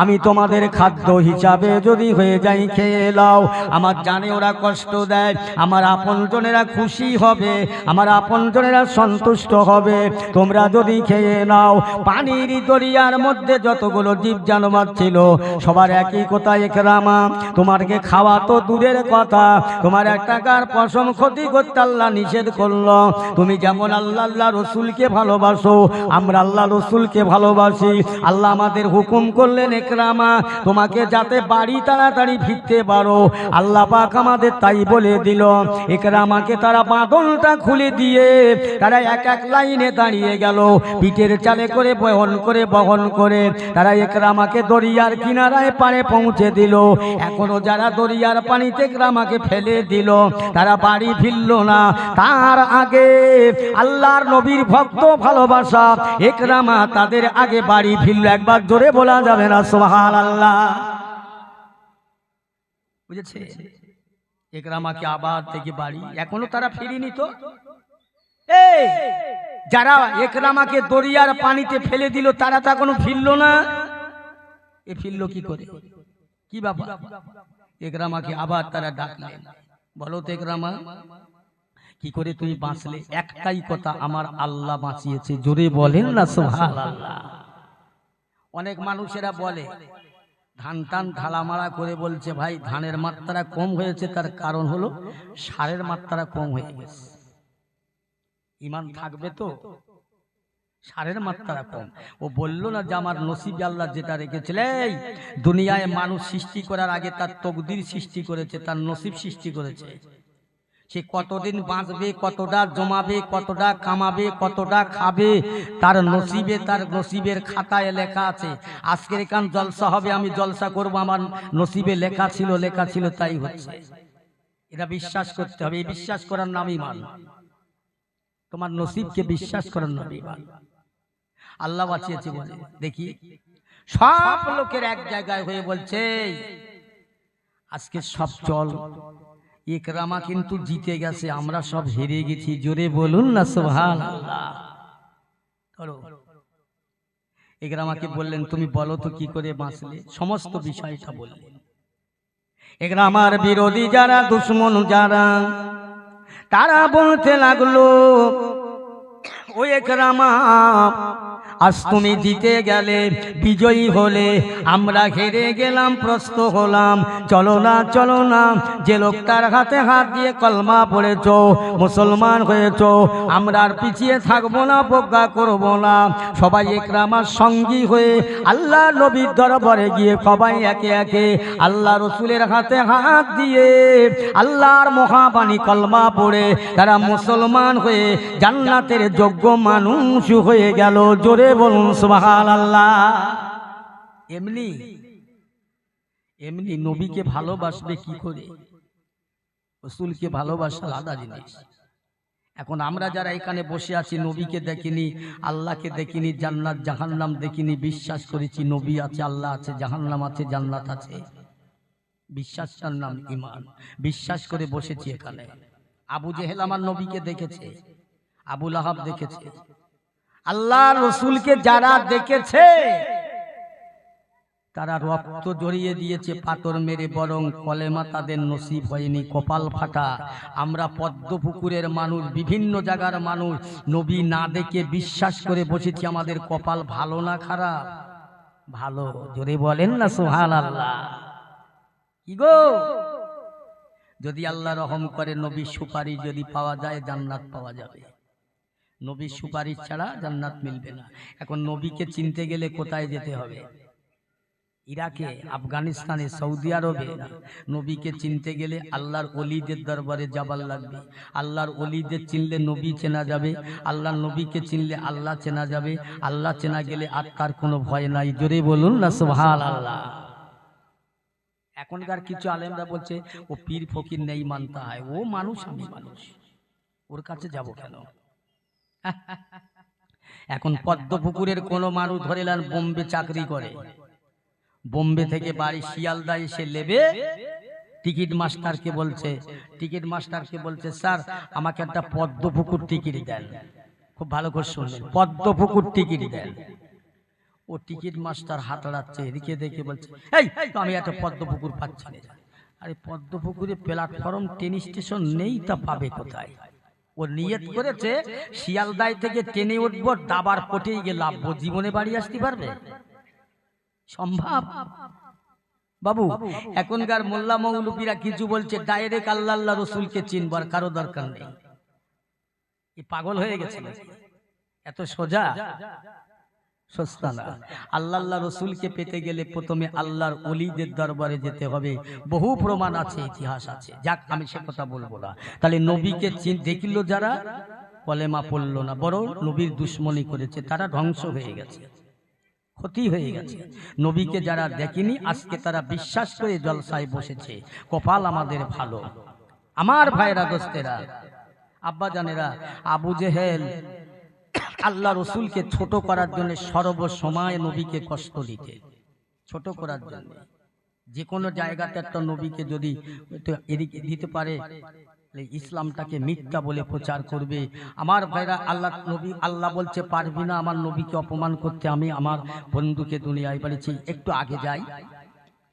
আমি তোমাদের খাদ্য হিসাবে যদি হয়ে যাই খেয়ে নাও। আমার জানে ওরা কষ্ট দেয়, আমার আপনজনেরা খুশি হবে, আমার আপনজনেরা সন্তুষ্ট হবে, তোমরা যদি খেয়ে নাও। পানির দরিয়ার মধ্যে যতগুলো জীব জানোয়ার ছিল সবার একই কথা, একরামা তোমাকে খাওয়া তো দূরের কথা, তোমার এক টাকার পশম ক্ষতি করতে আল্লাহ নিষেধ করলো। তুমি যেমন আল্লাহ রসুলকে ভালোবাসো, আমরা আল্লাহ রসুলকে ভালোবাসি। আল্লাহ আমাদের হুকুম করলেন একরামা তোমাকে যাতে বাড়ি তাড়াতাড়ি ফিরতে পারো। আল্লাহ পাক আমাদের তাই বলে দিল। একরামাকে তারা বাঁধনটা খুলে দিয়ে তারা এক এক লাইনে দাঁড়িয়ে গেল, পিঠের চালে করে বহন করে তারা একরামাকে দরিয়ার কিনারায় পারে পৌঁছে দিল। এখনো যারা দরিয়ার পানিতে একরামাকে ফেলে দিল তারা বাড়ি ফিরল না। তার আগে আল্লাহর নবীর ভক্ত ভালোবাসা একরামা তাদের আগে বাড়ি ফিরল। একবার জোরে বলা যাবে না সুবহানাল্লাহ? বুঝেছে? একরামাকে আবার থেকে বাড়ি এখনো তারা ফিরিনি। তো এই যারা একরামাকে দরিয়ার পানিতে ফেলে দিল তারা তা এখনো ফিরল না। এ ফিরল কি করে? কি বাবা? একরামাকে আবার তারা ডাকলেন, বলো তো একরামা কি করে তুমি বাঁচলে? একটাই কথা, আমার আল্লাহ বাঁচিয়েছে। জোরে বলেন না সুবহানাল্লাহ? অনেক মানুষেরা বলে ধান টান ঢালামারা করে বলছে ভাই ধানের মাত্রা কম হয়েছে, তার কারণ হলো সারের মাত্রা কম হয়ে গেছে। ঈমান থাকবে তো? সারের মাত্রা কম। ও বলল না যে আমার নসিবে আল্লাহ যেটা রেখেছিলেন, দুনিয়ায় মানুষ সৃষ্টি করার আগে তার তকদির সৃষ্টি করেছে, তার নসিব সৃষ্টি করেছে। সে কতদিন বাঁচবে, কতটা জমাবে, কতটা কামাবে, কতটা খাবে, তার নসিবে, তার নসিবের খাতায় লেখা আছে। আজকের এখান জলসা হবে, আমি জলসা করব, আমার নসিবে লেখা ছিল তাই হচ্ছে। এটা বিশ্বাস করতে হবে। এই বিশ্বাস করার নাম ঈমান। তোমার নসিবকে বিশ্বাস করার নাম ঈমান। আল্লাহ বাঁচিয়েছে বলে দেখি সব লোকের এক জায়গায় হয়ে বলছে আজকে সব চল। একরামা কিন্তু জিতে গেছে, আমরা সব হেরে গেছি। জোরে বলুন না সুবহানাল্লাহ? একরামাকে বললেন তুমি বলো তো কি করে বাঁচলে, সমস্ত বিষয়টা বললেন। একরামার বিরোধী যারা, দুশ্মন যারা, তারা বলতে লাগলো ও একরামা আজ তুমি জিতে গেলে, বিজয়ী হলে, আমরা হেরে গেলাম, প্রস্ত হলাম। চলো না যে লোকটার হাতে হাত দিয়ে কলমা পড়েছ, মুসলমান হয়েছ, আমরা আর পিছিয়ে থাকবো না, প্রজ্ঞা করব না। সবাই একরামার সঙ্গী হয়ে আল্লাহ নবীর দরবারে গিয়ে সবাই একে একে আল্লাহ রসুলের হাতে হাত দিয়ে আল্লাহর মহাবাণী কলমা পড়ে তারা মুসলমান হয়ে জান্নাতের যোগ্য মানুষ হয়ে গেল। জোরে বলুন সুবহানাল্লাহ? এমনি নবীকে ভালোবাসবে কি করে? রাসূলকে ভালোবাসা আলাদা জিনিস। এখন আমরা যারা এখানে বসে আছি নবীকে দেখিনি, আল্লাহকে দেখিনি, জান্নাত জাহান্নাম দেখিনি, বিশ্বাস করেছি নবী আছে, আল্লাহ আছে, জাহান্নাম আছে, জান্নাত আছে। বিশ্বাসটার নাম ঈমান। বিশ্বাস করে বসেছি এখানে। আবু জেহেল আমার নবীকে দেখেছে, আবু লাহাব দেখেছে। আল্লাহ রসুলকে যারা দেখেছে তারা রক্ত জড়িয়ে দিয়েছে পাথর মেরে, বরং কলেমা তাদের নসিব হয়নি, কপাল ফাটা। আমরা পদ্মপুকুরের মানুষ, বিভিন্ন জায়গার মানুষ, নবী না দেখে বিশ্বাস করে বসেছি। আমাদের কপাল ভালো না খারাপ? ভালো। জোরে বলেন না সুবহানাল্লাহ? কি গো, যদি আল্লাহ রহম করে নবীর সুপারিশ যদি পাওয়া যায় জান্নাত পাওয়া যাবে। নবীর সুপারিশ ছাড়া জান্নাত মিলবে না। এখন নবীকে চিনতে গেলে কোথায় যেতে হবে? ইরাকে, আফগানিস্তানে, সৌদি আরবে। নবীকে চিনতে গেলে আল্লাহর ওলিদের দরবারে যাবার লাগবে। আল্লাহর ওলিদের চিনলে নবী চেনা যাবে, আল্লাহর নবীকে চিনলে আল্লাহ চেনা যাবে। আল্লাহ চেনা গেলে আর তার কোনো ভয় নাই। জোরে বলুন না সুবহানাল্লাহ? এখনকার কিছু আলেমরা বলছে ও পীর ফকির নেই মানতা হয়, ও মানুষ, আমি মানুষ, ওর কাছে যাব কেন? এখন পদ্মপুকুরের কোনো মানুষ ধরে নেন বোম্বে চাকরি করে, বোম্বে থেকে বাড়ি শিয়ালদা এসে লেবে টিকিট মাস্টারকে বলছে স্যার আমাকে একটা পদ্মপুকুর টিকিট দেন। খুব ভালো করে শুনলেন, পদ্মপুকুর টিকিট দেন। ও টিকিট মাস্টার হাত লাড়াচ্ছে, এদিকে দেখে বলছে এই তো আমি একটা পদ্মপুকুর পাচ্ছি না। আরে পদ্মপুকুরে প্ল্যাটফর্ম ট্রেন স্টেশন নেই, তা পাবে কোথায়? ও নিয়ত করেছে শিয়ালদায় থেকে ট্রেনে উঠবো, দাবার পটেই গিয়ে লাভবো, জীবনে বাড়ি আসতে পারবে? সম্ভব? বাবু এখনকার মোল্লা মৌলবীরা কিছু বলছে ডাইরেক্ট আল্লাহ আল্লাহ রসুলকে চিনবার কারো দরকার নেই। এ পাগল হয়ে গেছে, এত সোজা সস্তা না। আল্লাহ আল্লাহ রসুলকে পেতে গেলে প্রথমে আল্লাহর ওলিদের দরবারে যেতে হবে, বহু প্রমাণ আছে, ইতিহাস আছে। যাক আমি সে কথা বলবো না। তাহলে নবীকে দেখলো যারা, কলেমা পড়লো না, বড় নবীর দুশ্মনী করেছে, তারা ধ্বংস হয়ে গেছে, ক্ষতি হয়ে গেছে। নবীকে যারা দেখেনি আজকে তারা বিশ্বাস করে জলসায় বসেছে, কপাল আমাদের ভালো। আমার ভাইরা, দোস্তেরা, আব্বা জানেরা, আবু জেহেল আল্লাহ রসুলকে ছোট করার জন্য সর্বসময় নবীকে কষ্ট দিতে, ছোট করার জন্য। যে কোনো জায়গাতে একটা নবীকে যদি এদিকে দিতে পারে, ইসলামটাকে মিথ্যা বলে প্রচার করবে। আমার ভাইরা, আল্লাহ বলছে পারবি না আমার নবীকে অপমান করতে। আমি আমার বন্ধুকে দুনিয়ায় বলেছি, একটু আগে যাই,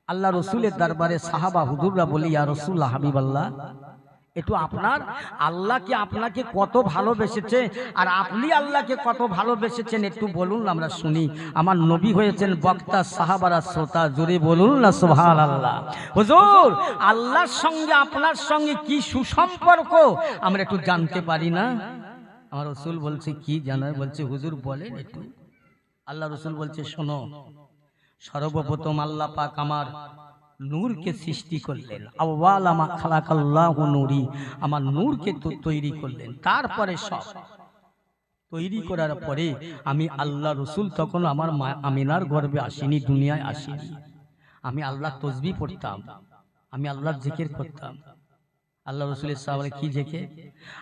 আল্লাহ রসুলের দরবারে সাহাবা হুজুররা বলি, ইয়া রাসূলুল্লাহ, হাবিবাল্লাহ, একটু আপনার আল্লাহকে আপনাকে কত ভালোবেসেছে আর আপনি আল্লাহকে কত ভালোবেসেছেন একটু বলুন, আমরা শুনি। আমার নবী হয়েছেন বক্তা, সাহাবারা শ্রোতা, জোরে বলুন না সুবহানাল্লাহ। হুজুর, আল্লাহর সঙ্গে আপনার সঙ্গে কি সুসম্পর্ক আমরা একটু জানতে পারি না? আমার রসুল বলছে কি জানার? বলছে হুজুর বলেন একটু। আল্লাহ রসুল বলছে শোনো, সর্বপ্রথম আল্লাহ পাক আমার নূরকে সৃষ্টি করলেন, আউয়ালা মা খালাকাল্লাহু নূরি, আমার নূরকে তো তৈরি করলেন। তারপরে সব তৈরি করার পরে আমি আল্লাহ রসুল তখন আমার মা আমিনার গর্ভে আসিনি, দুনিয়ায় আসিনি। আমি আল্লাহ তসবিহ পড়তাম, আমি আল্লাহর জিকির করতাম। আল্লাহ রসুলের সাহাবারা কি জেকে?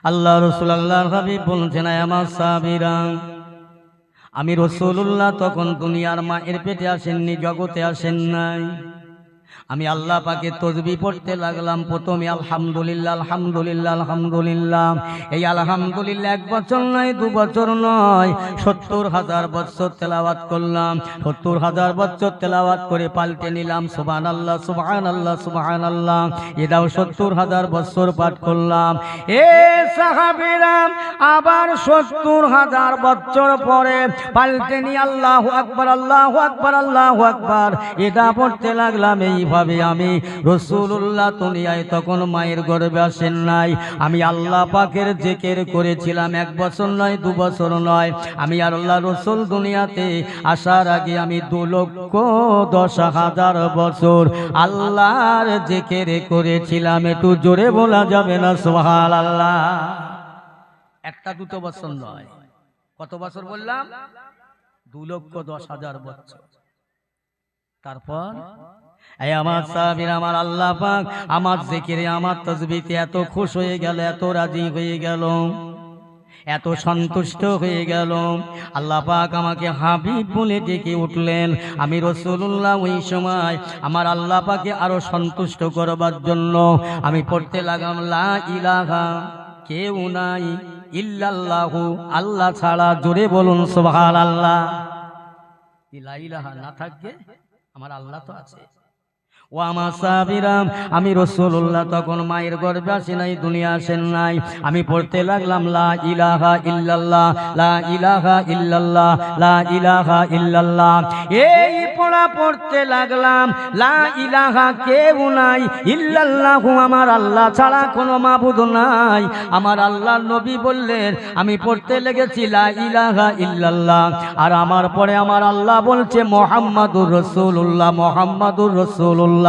আল্লাহ রসুল আল্লাহর হাবিব বলছেন, আমার সাহাবীরা, আমি রাসূলুল্লাহ তখন দুনিয়ার মায়ের পেটে আসেননি, জগতে আসেন নাই। আমি আল্লাহ পাকে তসবিহ পড়তে লাগলাম। প্রথমে আলহামদুলিল্লাহ আলহামদুলিল্লাহ আলহামদুলিল্লাহ। এই আলহামদুলিল্লাহ 1 বছর নয়, 2 বছর নয়, 70,000 বছর তেলাওয়াত করলাম। 70,000 বছর তেলাওয়াত করে পাল্টে নিলাম সুবহানাল্লাহ সুবহানাল্লাহ সুবহানাল্লাহ। এটাও 70,000 বছর পাঠ করলাম। এ সাহাবীরা, আবার 70,000 বছর পরে পাল্টে নি আল্লাহু আকবার আল্লাহু আকবার আল্লাহু আকবার, এটা পড়তে লাগলাম। এইভাবে আমি রাসূলুল্লাহ দুনিয়ায় তখন মায়ের গর্ভে আসেন নাই। আমি আল্লাহ পাকের জিকির করেছিলাম 1 বছর নয়, 2 বছর নয়। আমি আল্লাহ রাসূল দুনিয়াতে আসার আগে আমি 2,10,000 বছর আল্লাহর জিকির করেছিলাম। একটু জোরে বলা যাবে না সুবহানাল্লাহ? 1-2 বছর নয়, কত বছর বললাম? 2,10,000 বছর। তারপর এই আমার সাহাবীরা, আমার আল্লাহ পাক আমার জিকিরে, আমার তাসবিহতে এত খুশি হয়ে গেল, এত রাজি হয়ে গেল, এত সন্তুষ্ট হয়ে গেল, আল্লাহ পাক আমাকে হাবিব বলে ডেকে উঠলেন। আমি রাসূলুল্লাহ ওই সময় আমার আল্লাহ পাকে আরো সন্তুষ্ট করবার জন্য আমি পড়তে লাগলাম, লা ইলাহা, কেউ নাই, ইল্লাল্লাহু, আল্লাহ ছাড়া। জোরে বলুন সুবহানাল্লাহ। লা ইলাহা না থাকবে, আমার আল্লাহ তো আছে। ও আমার সাহাবীরা, আমি রাসূলুল্লাহ তখন মায়ের গর্ভে আসি নাই, দুনিয়া আসেন নাই। আমি পড়তে লাগলাম, লা ইলাহা ইল্লাল্লাহ, লা ইলাহা ইল্লাল্লাহ, লা ইলাহা ইল্লাল্লাহ। এই পড়া পড়তে লাগলাম, লা ইলাহা, কেউ নাই, ইল্লাল্লাহু, আমার আল্লাহ ছাড়া কোনো মাবুদ নাই। আমার আল্লাহর নবী বললেন, আমি পড়তে লেগেছি লা ইলাহা ইল্লাল্লাহ, আর আমার পরে আমার আল্লাহ বলছে মুহাম্মাদুর রাসূলুল্লাহ, মুহাম্মাদুর রাসূলুল্লাহ,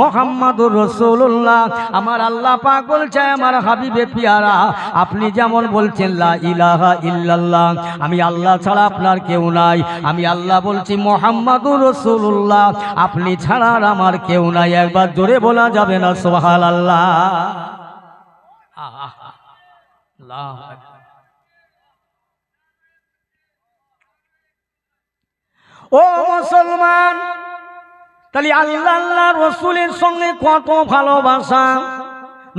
মুহাম্মাদুর রাসূলুল্লাহ। আমার আল্লাহ পাক বলছে, আমার হাবিবে পিয়ারা, আপনি যেমন বলছেন লা ইলাহা ইল্লাল্লাহ, আমি আল্লাহ ছাড়া আপনার কেউ নাই, আমি আল্লাহ বলছি মুহাম্মাদুর রাসূলুল্লাহ, আপনি ছাড়া আর আমার কেউ নাই। একবার জোরে বলা যাবে না সুবহানাল্লাহ? আল্লাহু আকবার। ও মুসলমান, তাহলে আল্লাহ আল্লাহ রসুলের সঙ্গে কত ভালোবাসা।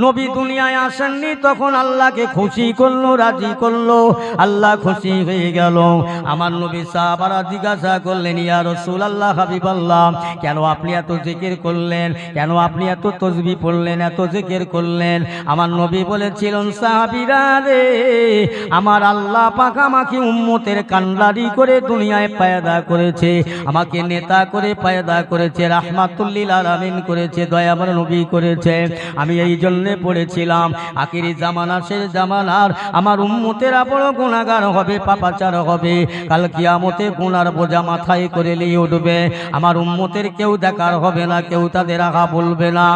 নবী দুনিয়ায় আসেননি, তখন আল্লাহকে খুশি করলো, রাজি করলো, আল্লাহ খুশি হয়ে গেল। আমার নবী সাহাবারা জিজ্ঞাসা করলেন, ইয়া রাসূলুল্লাহ, হাবিবাল্লাহ, কেন আপনি এত জিকির করলেন, কেন আপনি এত তাসবিহ পড়লেন, এত জিকির করলেন? আমার নবী বলেছিলেন, সাহাবীরা রে, আমার আল্লাহ পাক আমাকে উম্মতের কান্ডারি করে দুনিয়ায় পয়দা করেছে, আমাকে নেতা করে পয়দা করেছে, রাহমাতুল লিল আলামিন করেছে, দয়াময় নবী করেছে। আমি এই জন্য পড়েছিলাম আখিরি জামানা, শেষ জামানার আমার উম্মতেরা বড় গুনাহগার হবে, পাপাচার হবে, কাল কিয়ামতে গুনার বোঝা মাথায় করে নিয়ে উঠবে। আমার উম্মতের কেউ দেখার হবে না, কেউ তাদের আগা বলবে না।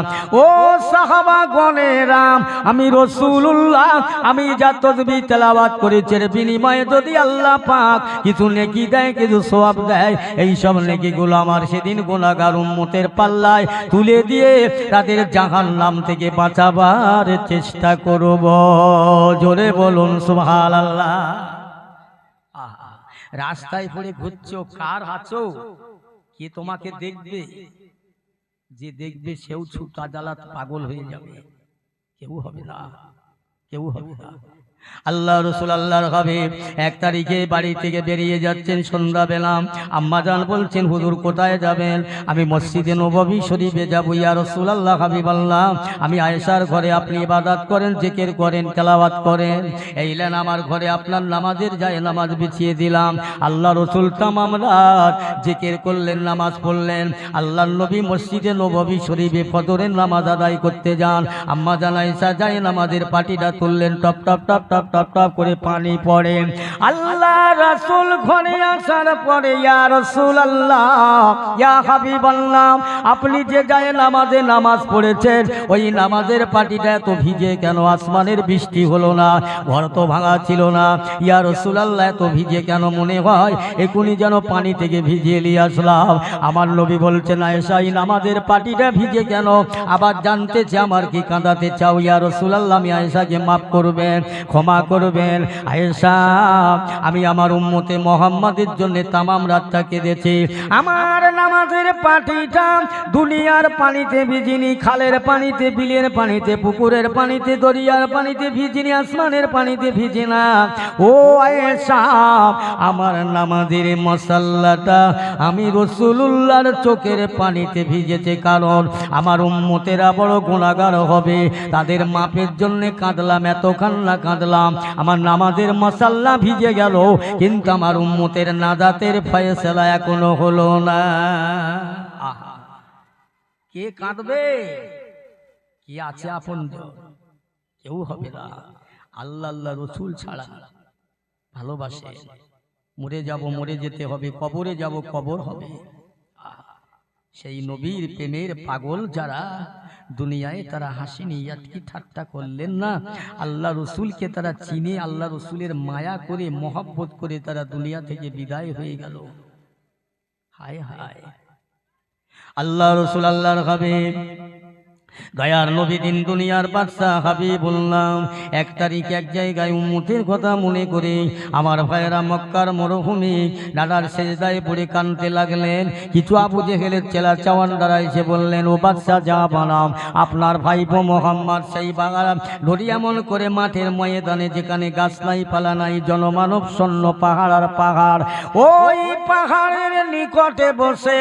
ও সাহাবাগণেরা, আমি রাসূলুল্লাহ, আমি যা তাসবিহ তেলাওয়াত করেছি এর বিনিময়ে যদি আল্লাহ পাক কিছু নেকি দেয়, কিছু সওয়াব দেয়, এই সব নেকিগুলো আমার সেদিন গুনাহগার উম্মতের পাল্লায় তুলে দিয়ে তাদের জাহান্নাম থেকে বাঁচাবার চেষ্টা করব। জোরে বলুন সুবহানাল্লাহ। রাস্তায় পড়ে ঘুরছো, কার আছো, কে তোমাকে দেখবে? যে দেখবে সেও ছুটা জ্বালাত পাগল হয়ে যাবে, কেউ হবে না, কেউ হবে না। আল্লাহ রাসূল আল্লাহর হাবিব 1 তারিখে বাড়ি থেকে বেরিয়ে যাচ্ছেন সন্ধ্যাবেলা। আম্মাজান বলছেন, হুজুর কোথায় যাবেন? আমি মসজিদে নববী শরীফে যাব। ইয়া রাসূলুল্লাহ, হাবিবাল্লাহ, আমি আয়েশার ঘরে আপনি ইবাদত করেন, জিকির করেন, তেলাওয়াত করেন, এইলেন আমার ঘরে আপনার নামাজের যায় নামাজ বিছিয়ে দিলাম। আল্লাহ রাসূল তামাম রাত জিকির করলেন, নামাজ পড়লেন। আল্লাহর নবী মসজিদে নববী শরীফে ফজরের নামাজ আদায় করতে যান। আম্মাজান আয়েশা যায় নামাজের পাটিটা তুললেন, top top top top top top করে পানি পড়ে। আল্লাহ রাসূল ঘরে আসার পরে, ইয়া রাসূলুল্লাহ, ইয়া হাবিবাল্লাহ, আপনি যে যায় নামাজে নামাজ পড়েছেন, ওই নামাজের পাটিটা এত ভিজে কেন? আসমানের বৃষ্টি হলো না, ঘর তো ভাঙা ছিল না। ইয়া রাসূলুল্লাহ, এত ভিজে কেন? মনে হয় এখনই যেন পানি থেকে ভিজিয়ে নিয়ে আসলাম। আমার নবী বলছেন, আয়েশা, এই নামাজের পাটিটা ভিজে কেন? আবার জানতেছে আমার কি কাঁদাতে চাও? ইয়া রাসূলুল্লাহ, আমি আয়েশাকে মাফ করবেন, ক্ষমা করবেন। আয়েশা, আমি আমার উম্মতে মুহাম্মাদের জন্য তামাম রাতটা কেঁদেছি। আমার নামাজের পাটিটা দুনিয়ার পানিতে ভিজিনি, খালের পানিতে, বিলের পানিতে, পুকুরের পানিতে, দরিয়ার পানিতে ভিজিনি, আসমানের পানিতে ভিজে না। ও আয়েশা, আমার নামাজের মশাল্লাটা আমি রাসূলুল্লাহর চোখের পানিতে ভিজেছে, কারণ আমার উম্মতেরা বড় গুনাহগার হবে, তাদের মাপের জন্য কাঁদলাম, এত কান্না কাঁদলাম। আমার নামাজের মশাল্লা ভিজে গেল, কিন্তু আমার উম্মতের নাজাতের ফয়সালা এখনো হলো না। কে কাঁদবে? কে আছে আপনজন? কেউ হবে না। আল্লাহ আল্লাহ রাসূল ছাড়া ভালোবাসে। মরে যাব, মরে যেতে হবে, কবরে যাব, কবর হবে। সেই নবীর প্রেমের পাগল যারা দুনিয়ায়, তারা হাসিনি, ইয়াতকি ঠাট্টা করলেন না। আল্লাহ রসুলকে তারা চিনে, আল্লাহ রসুলের মায়া করে, মহব্বত করে তারা দুনিয়া থেকে বিদায় হয়ে গেল। হায় হায়, আল্লাহ রসুল আল্লাহর হাবিব, দয়ার নবী, দিন দুনিয়ার বাদশা হাবিবুল্লাহ 1 তারিখ এক জায়গায় উম্মতের কথা মনে করে আমার ভাইয়েরা মক্কার মরুভূমি দাদার সেজদায় পড়ে কাঁদতে লাগলেন। কিছু আবু জেহেলের চেলা চাওয়ানদারা এসে বললেন, ও বাদশা যা বানাম, আপনার ভাইপো মোহাম্মদ সেই বাগান ধরি এমন করে মাঠের ময়দানে, যেখানে গাছ নাই, পালা নাই, জনমানব শূন্য, পাহাড় আর পাহাড়, ওই পাহাড়ের নিকটে বসে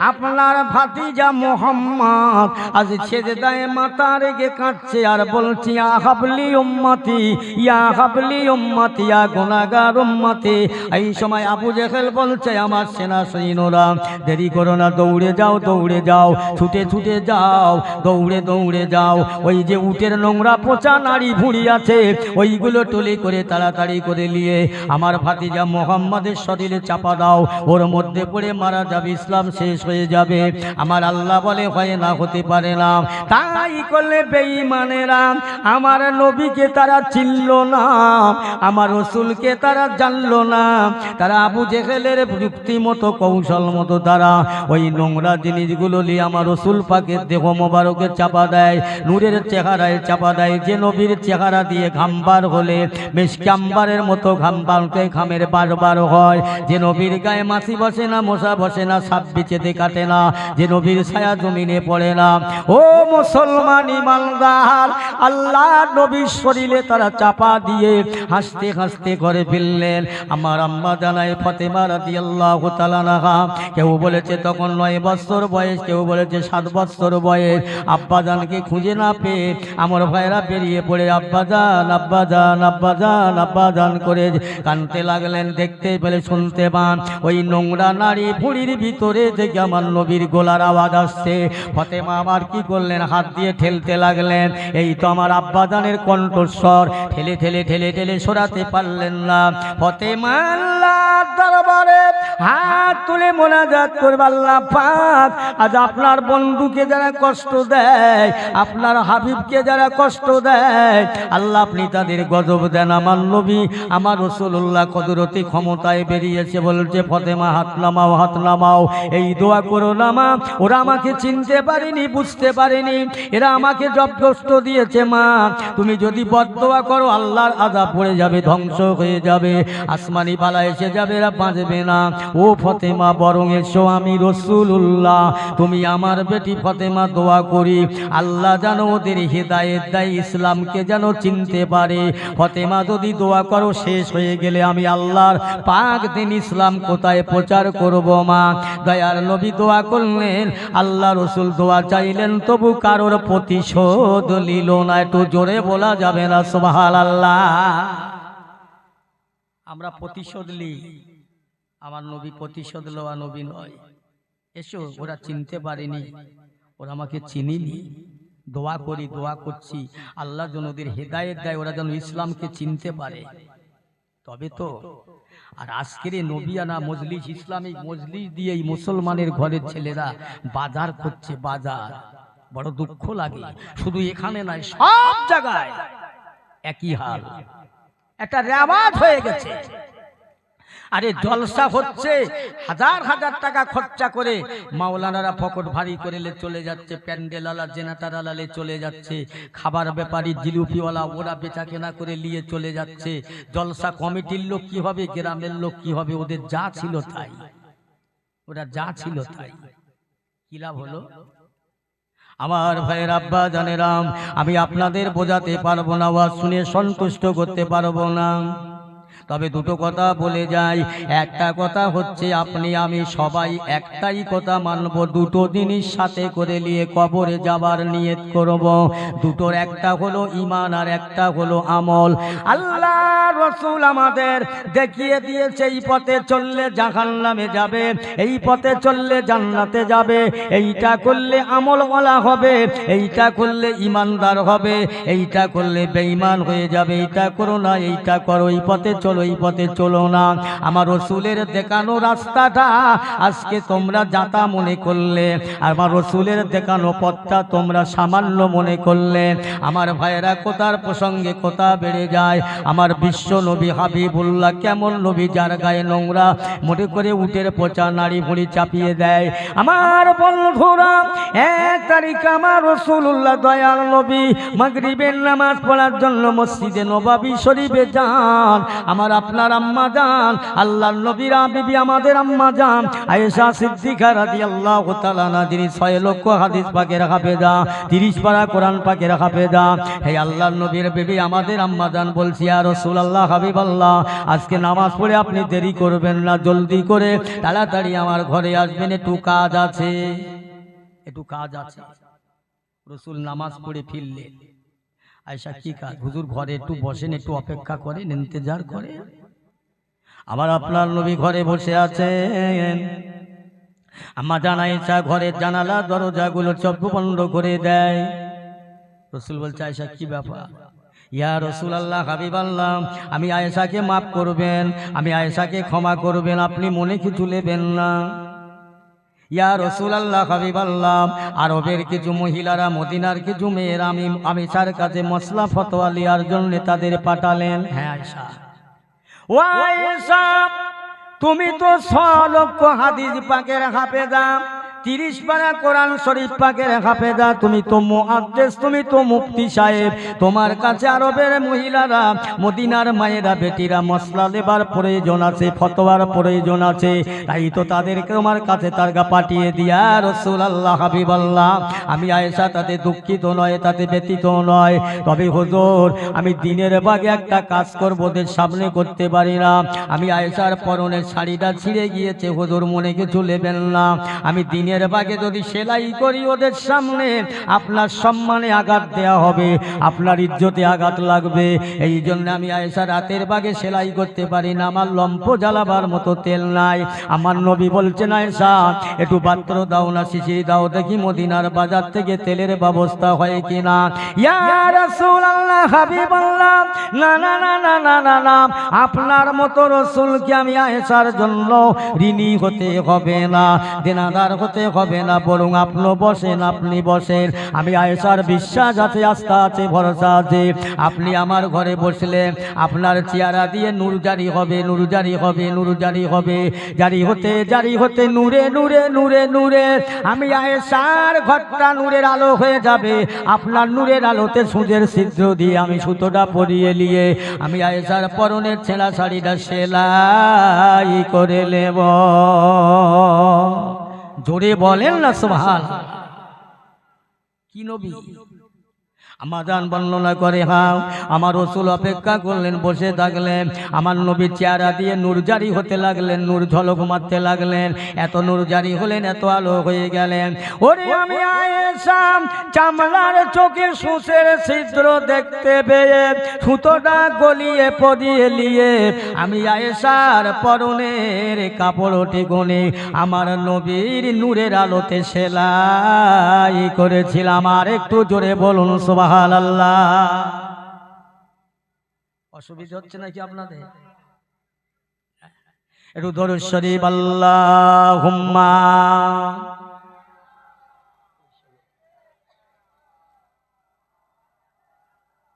আপনার ভাতিজা মোহাম্মদ আজ সেজদায় মাথা রেখে কাঁদছে আর বলছি, ইয়া হাবলি উম্মতি, ইয়া হাবলি উম্মতি, ইয়া গুনাহগার উম্মতি। এই সময় আবু জেহেল বলছে, আমার সেনা সৈন্যরা, দেরি করো না, দৌড়ে যাও, দৌড়ে যাও, ছুটে ছুটে যাও, দৌড়ে দৌড়ে যাও, ওই যে উটের নোংরা পচা নাড়ি ভুঁড়ি আছে, ওইগুলো টলি করে তাড়াতাড়ি করে নিয়ে আমার ভাতিজা মোহাম্মদের শরীরে চাপা দাও, ওর মধ্যে পড়ে মারা যাবে, ইসলাম শেষ হয়ে যাবে। আমার আল্লাহ বলে, হয় না, হতে পারে না। তাই করলে বেঈমানেরা আমার নবীকে তারা চিনল না, আমার রসুলকে তারা জানলো না। তারা আবু জেহেলের যুক্তি মতো কৌশল মতো তারা ওই নোংরা জিনিসগুলো নিয়ে আমার রসুল পাকের দেহ মোবারকে চাপা দেয়, নূরের চেহারায় চাপা দেয়। যে নবীর চেহারা দিয়ে ঘামবার হলে মেশকাম্বারের মতো ঘামবারতে ঘামের বারবার হয়, যে নবীর গায়ে মাছি বসে না, মশা বসে না, সাপ বিচেতে কাটে না, যে নবীর ছায়া জমিনে পড়ে না। ও মুসলমান ইমানদার, আল্লাহ নবীর শরীরে তারা চাপা দিয়ে হাসতে হাসতে করে ফেললেন। আমার আম্মা জানায় ফাতেমা রাদিয়াল্লাহু তাআলা আনহা, কেউ বলেছে তখন 9 বছর বয়স, কেউ বলেছে 7 বছর বয়স। আব্বাজানকে খুঁজে না পেয়ে আমার ভাইরা বেরিয়ে পড়ে আব্বাজান আব্বাজান আব্বাজান আব্বাজান করে কানতে লাগলেন। দেখতে পেলে শুনতে পান ওই নোংরা নারী ভুঁড়ির ভিতরে থেকে আমার নবীর গলার আওয়াজ আসছে। ফাতেমা আমার কি করলেন, হাত দিয়ে ঠেলতে লাগলেন। এই তো আমার আব্বাজানের কণ্ঠস্বর, ঠেলে ঠেলে ঠেলে ঠেলে সরাতে পারলেন না। ফাতেমা আল্লাহর দরবারে হাত তুলে মোনাজাত করবে, আল্লাহ পাক আজ আপনার বন্ধুকে যারা কষ্ট দেয়, আপনার হাবিবকে যারা কষ্ট দেয়, আল্লাহ আপনি তাদের গজব দেন। আমার নবী আমার রাসূলুল্লাহ কুদরতি ক্ষমতায় বেরিয়েছে, বলছে ফাতেমা হাত নামাও, হাত নামাও, এই দোয়া করো না মা, ওরা আমাকে চিনতে পারেনি, বুঝতে পারেনি, এরা আমাকে জব কষ্ট দিয়েছে মা, তুমি যদি বদদোয়া করো আল্লাহর আযাব পড়ে যাবে, ধ্বংস হয়ে যাবে, আসমানি বালা এসে যাবে, এরা বাঁচবে না। ও ফাতেমা বরং এসো, আমি রাসূলুল্লাহ, তুমি আমার বেটি ফাতেমা দোয়া করি আল্লাহ যেন ওদের হেদায়েত দেয়, ইসলামকে যেন চিনতে পারে। ফাতেমা যদি দোয়া করো, শেষ হয়ে গেলে আমি আল্লাহর পাক দিন ইসলাম কোথায় প্রচার করব মা। দয়ার নবী দোয়া করলেন, আল্লাহ রসুল দোয়া চাইলেন, তবু কারোর প্রতিশোধ নিল না। একটু জোরে বলা যাবে না সুবহানাল্লাহ? আমরা প্রতিশোধ নিই, আমার নবী প্রতিশোধ লওয়া নবী নয়। এসো, ওরা চিনতে পারেনি, ওরা আমাকে চিনিনি, দোয়া করি, দোয়া করছি আল্লাহ যেন ওদের হেদায়েত দেয়, ওরা যেন ইসলামকে চিনতে পারে, তবে তো। আর আজকের নবিয়ানা মজলিস, ইসলামিক মজলিস দিয়ে এই মুসলমানের ঘরের ছেলেরা বাজার করছে, বাজার। বড় দুঃখ লাগে, শুধু এখানে নয়, সব জায়গায় একই হাল, একটা রেওয়াজ হয়ে গেছে। আরে জলসা হচ্ছে, হাজার হাজার টাকা খরচা করে মাওলানারা পকেট ভারী করে চলে যাচ্ছে, প্যান্ডেলালা জেনারেটারালে চলে যাচ্ছে, খাবার ব্যাপারী জিলিপিওয়ালা ওরা বেচা কেনা করে নিয়ে চলে যাচ্ছে। জলসা কমিটির লোক কি হবে, গ্রামের লোক কি হবে, ওদের যা ছিল তাই, ওরা যা ছিল তাই। কি লাভ হলো? আমার ভাইয়ের আব্বা জানেরাম, আমি আপনাদের বোঝাতে পারবো না, ওয়াজ শুনে সন্তুষ্ট করতে পারবো না, তবে দুটো কথা বলে যাই। একটা কথা হচ্ছে, আপনি আমি সবাই একটাই কথা মানব, দুটো জিনিস সাথে করে নিয়ে কবরে যাবার নিয়ত করব। দুটোর একটা হলো ঈমান আর একটা হলো আমল। আল্লাহ রাসূল আমাদের দেখিয়ে দিয়েছে, এই পথে চললে জাহান্নামে যাবে, এই পথে চললে জান্নাতে যাবে, এইটা করলে আমলওয়ালা হবে, এইটা করলে ঈমানদার হবে, এইটা করলে বেঈমান হয়ে যাবে, এইটা করো না, এইটা করো, এই পথে চলো, এই পথে চলো না। আমার রাসূলের দেখানো রাস্তাটা আজকে তোমরা যাতা মনে করলে, আমার রাসূলের দেখানো পথটা তোমরা সামান্য মনে করলে। আমার ভাইয়েরা, কোথার প্রসঙ্গে কথা বেড়ে যায়। আমার বিশ্ব নবী হাবিবুল্লাহ কেমন নবী, যার গায়ে নোংরা মনে করে উটের পচা নাড়ি ভুঁড়ি চাপিয়ে দেয়। আমার বন্ধুরা, 1 তারিখ আমার রাসূলুল্লাহ দয়াল নবী মাগরিবের নামাজ পড়ার জন্য মসজিদে নববী শরীফে যান। আমার আপনার আম্মা জান, আল্লাহর নবীর বিবি আমাদের আম্মা জান আয়েশা সিদ্দিকা রাদিয়াল্লাহু তাআলা আনহা, যিনি 6 লক্ষ হাদিস পাকের হাফেজা, 30 পারা কোরআন পাকের হাফেজা। হে আল্লাহর নবীর বিবি আমাদের আম্মা জান বলছি, ইয়া রাসূলুল্লাহ হাবিবাল্লাহ, আজকে নামাজ পড়ে আপনি দেরি করবেন না, জলদি করে তাড়াতাড়ি আমার ঘরে আসবেন, একটু কাজ আছে, একটু কাজ আছে। রাসূল নামাজ পড়ে ফিরলেন। আয়েশা, কি কাজ হুজুর? ঘরে একটু বসেন, একটু অপেক্ষা করেন, ইন্তজার করে। আমার আপনার নবী ঘরে বসে আছেন। আম্মা জান আয়েশা ঘরের জানালা দরজাগুলো সব বন্ধ করে দেয়। রাসূল বলছে, আয়েশা কি ব্যাপার? ইয়া রাসূলুল্লাহ হাবিবাল্লাহ, আমি আয়েশাকে মাফ করবেন, আমি আয়েশাকে ক্ষমা করবেন, আপনি মনে কিছু নেবেন না। ইয়া রাসূলুল্লাহ হাবিবাল্লাহ, আরবের কিছু মহিলারা মদিনার কিছু মেয়েরা আমি তার কাছে মশলা ফতোয়া লিয়ার জন্য তাদের পাঠালেন। হ্যাঁ আয়েশা, ও আয়েশা, তুমি তো 6 লক্ষ হাদিস পাকের হাফেজা, 30 পারা কোরআন শরীফ পাকের হাফেজা, তুমি তো মুহাদ্দিস, তুমি তো মুফতি সাহেব, তোমার কাছে আরবের মহিলারা মদিনার মায়েরা বেটিরা মশলা দেবার প্রয়োজন আছে, ফতোয়ার প্রয়োজন আছে, তাই তো তাদেরকে তোমার কাছে তারগা পাঠিয়ে দিয়া রাসূলুল্লাহ হাবিবাল্লাহ। আমি আয়েশা তাতে দুঃখিত নয়, তাতে ব্যতীত নয়, তবে হুজুর আমি দিনের বাগে একটা কাজ করব, ওদের সামনে করতে পারি না। আমি আয়েশার পরনের শাড়িটা ছিঁড়ে গিয়েছে হুজুর, মনে কিছু নেবেন না। আমি দিনের বাগে যদি সেলাই করি ওদের সামনে আপনার সম্মানে আঘাত দেয়া হবে, আপনার ইজ্জতে আঘাত লাগবে, এই জন্য আমি আয়েশা রাতের বাগে সেলাই করতে পারি না, আমার লম্ফ জ্বালাবার মতো তেল নাই। আমার নবী বলছেন আয়েশা একটু পাত্র দাও না, শিশির দাও, দেখি মদিনার বাজার থেকে তেলের ব্যবস্থা হয় কিনা। ইয়া রাসূলুল্লাহ হাবিবাল্লাহ, না না না না না না না, আপনার মতো রাসূলকে আমি আয়েশার জন্য ঋণী হতে হবে না, দেনাদার হতে হবে না, বরং আপনি বসেন, আপনি বসেন, আমি আয়েশার বিশ্বাস আছে, আস্থা আছে, ভরসা আছে, আপনি আমার ঘরে বসলে আপনার চেহারা দিয়ে নূর জারি হবে, নূর জারি হবে, নূর জারি হবে, জারি হতে নূরে নূরে নূরে নূরে আমি আয়েশার ঘরটা নূরের আলো হয়ে যাবে। আপনার নূরের আলোতে সূর্যের ছিদ্র দিয়ে আমি সুতোটা পরিয়ে নিয়ে আমি আয়েশার পরনের ছেঁড়া শাড়িটা সেলাই করে নেব। জোরে বলেন না সুবহানাল্লাহ। কি নবী আমাদান বর্ণনা করে, হ্যাঁ আমার রাসূল অপেক্ষা করলেন, বসে থাকলেন, আমার নবী চেহারা দিয়ে নূর জারি হতে লাগলেন, নূর ঝলক মারতে লাগলেন, এত নূর জারি হলেন, এত আলো হয়ে গেলেন। ওরে আমি আয়েশা চামড়ার চোখে সুসের ছিদ্র দেখতে পেয়ে সুতোটা গলিয়ে পরিয়ে নিয়ে আমি আয়েশার পরনের কাপড়টি গনে আমার নবীর নূরের আলোতে সেলাই করেছিলাম। আর একটু জোরে বলুন সুবহানাল্লাহ। অসুবিধা হচ্ছে নাকি আপনাদের? একটু দরুদ শরীফ আল্লাহুম্মা।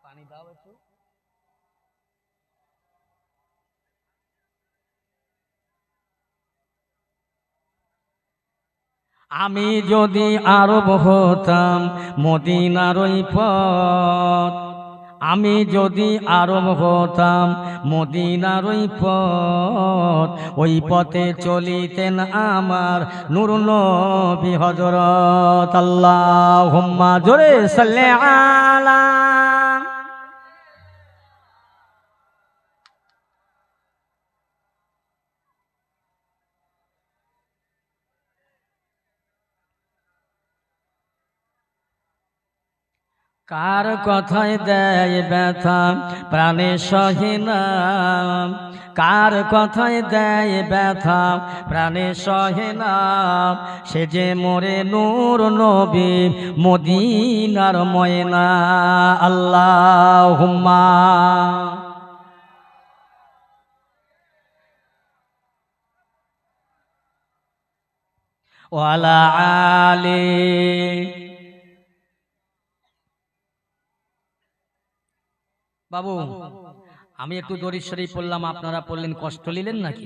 পানি দাও একটু। আমি যদি আরব হতাম মদিনার ওই পথ, আমি যদি আরব হতাম মদিনার ওই পথ, ওই পথে চলিতেন আমার নূর নবী হযরত। আল্লাহুম্মা জোরে সাল্লি আলা। কার কথায় দেয় ব্যথা প্রাণে সহে না, কার কথায় দেয় ব্যথা প্রাণে সহে না, সে যে মোরে নূর নবী মদিনার ময়না। আল্লাহুম্মা ওয়ালা আলি। বাবু আমি একটু দরুদ শরীফ পড়লাম, আপনারা পড়লেন, কষ্ট নিলেন নাকি?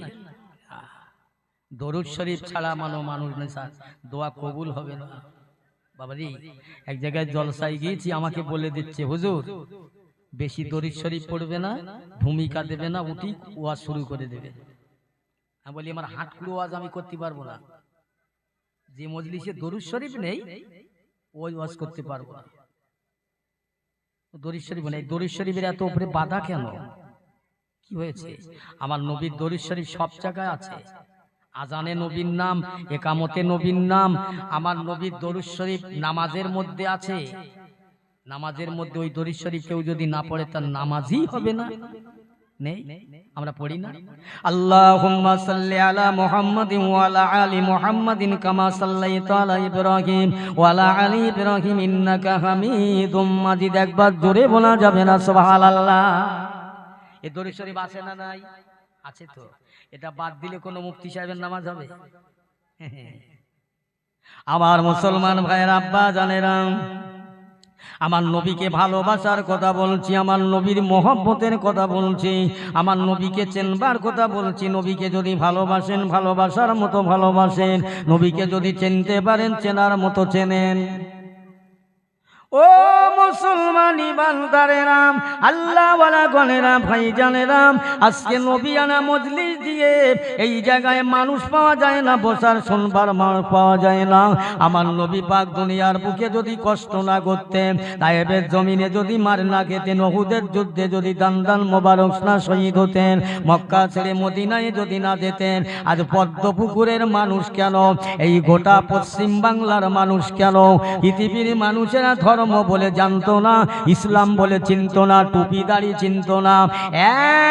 দরুদ শরীফ ছাড়া মানুষ না স্যার, দোয়া কবুল হবে না। বাবাজি এক জায়গায় জলসায় গিয়েছি, আমাকে বলে দিচ্ছে হুজুর বেশি দরুদ শরীফ পড়বে না, ভূমিকা দেবে না, উঠি ওয়াজ শুরু করে দেবে। আমি বলি আমার হাঁটকুড়ো ওয়াজ আমি করতে পারবো না, যে মজলিসে দরুদ শরীফ নেই ওই ওয়াজ করতে পারবো না। দরুদ শরীফ নেই, দরুদ শরীফের এত উপরে বাধা কেন? কি হয়েছে? আমার নবীর দরুদ শরীফ সব জায়গায় আছে, আজানে নবীর নাম, একামতে নবীর নাম, আমার নবীর দরুদ শরীফ নামাজের মধ্যে আছে, নামাজের মধ্যে ওই দরুদ শরীফ কেউ যদি না পড়ে তার নামাজই হবে না। নেই, আমরা পড়ি না? আল্লাহুম্মা সাল্লি আলা মুহাম্মাদিন ওয়া আলা আলি মুহাম্মাদিন কামা সাল্লাইতা আলা ইব্রাহিম ওয়া আলা আলি ইব্রাহিম ইন্নাকা হামিদুম মাজিদ। একবার জোরে বলা যাবে না সুবহানাল্লাহ? এই দরুদ শরীফ আছে না নাই? আছে তো। এটা বাদ দিলে কোনো মুফতি সাহেবের নামাজ হবে? আমার মুসলমান ভাইয়ের আব্বা জানেরা, আমার নবীকে ভালোবাসার কথা বলছি, আমার নবীর মহব্বতের কথা বলছি, আমার নবীকে চেনবার কথা বলছি। নবীকে যদি ভালোবাসেন, ভালোবাসার মতো ভালোবাসেন। নবীকে যদি চিনতে পারেন, চেনার মতো চেনেন। ও মুসলমানি বান্দারেরাম, আল্লাহওয়ালা গণেরাম, ভাইজানেরাম, আজকে নবিয়ানা মজলিস দিয়ে এই জায়গায় মানুষ পাওয়া যায় না, বসার শুনবার মানুষ পাওয়া যায় না। আমার নবী পাক দুনিয়ার বুকে যদি কষ্ট না করতেন, তায়েবের জমিনে যদি মার না খেতেন, উহুদের যুদ্ধে যদি দান দান মোবারক না শহীদ হতেন, মক্কা ছেড়ে মদিনায় যদি না যেতেন, আজ পদ্মপুকুরের মানুষ কেন, এই গোটা পশ্চিম বাংলার মানুষ কেন, পৃথিবীর মানুষেরা ধর্ম বলে জানতো না, ইসলাম বলে চিনত না, টুপি দাড়ি চিনত না।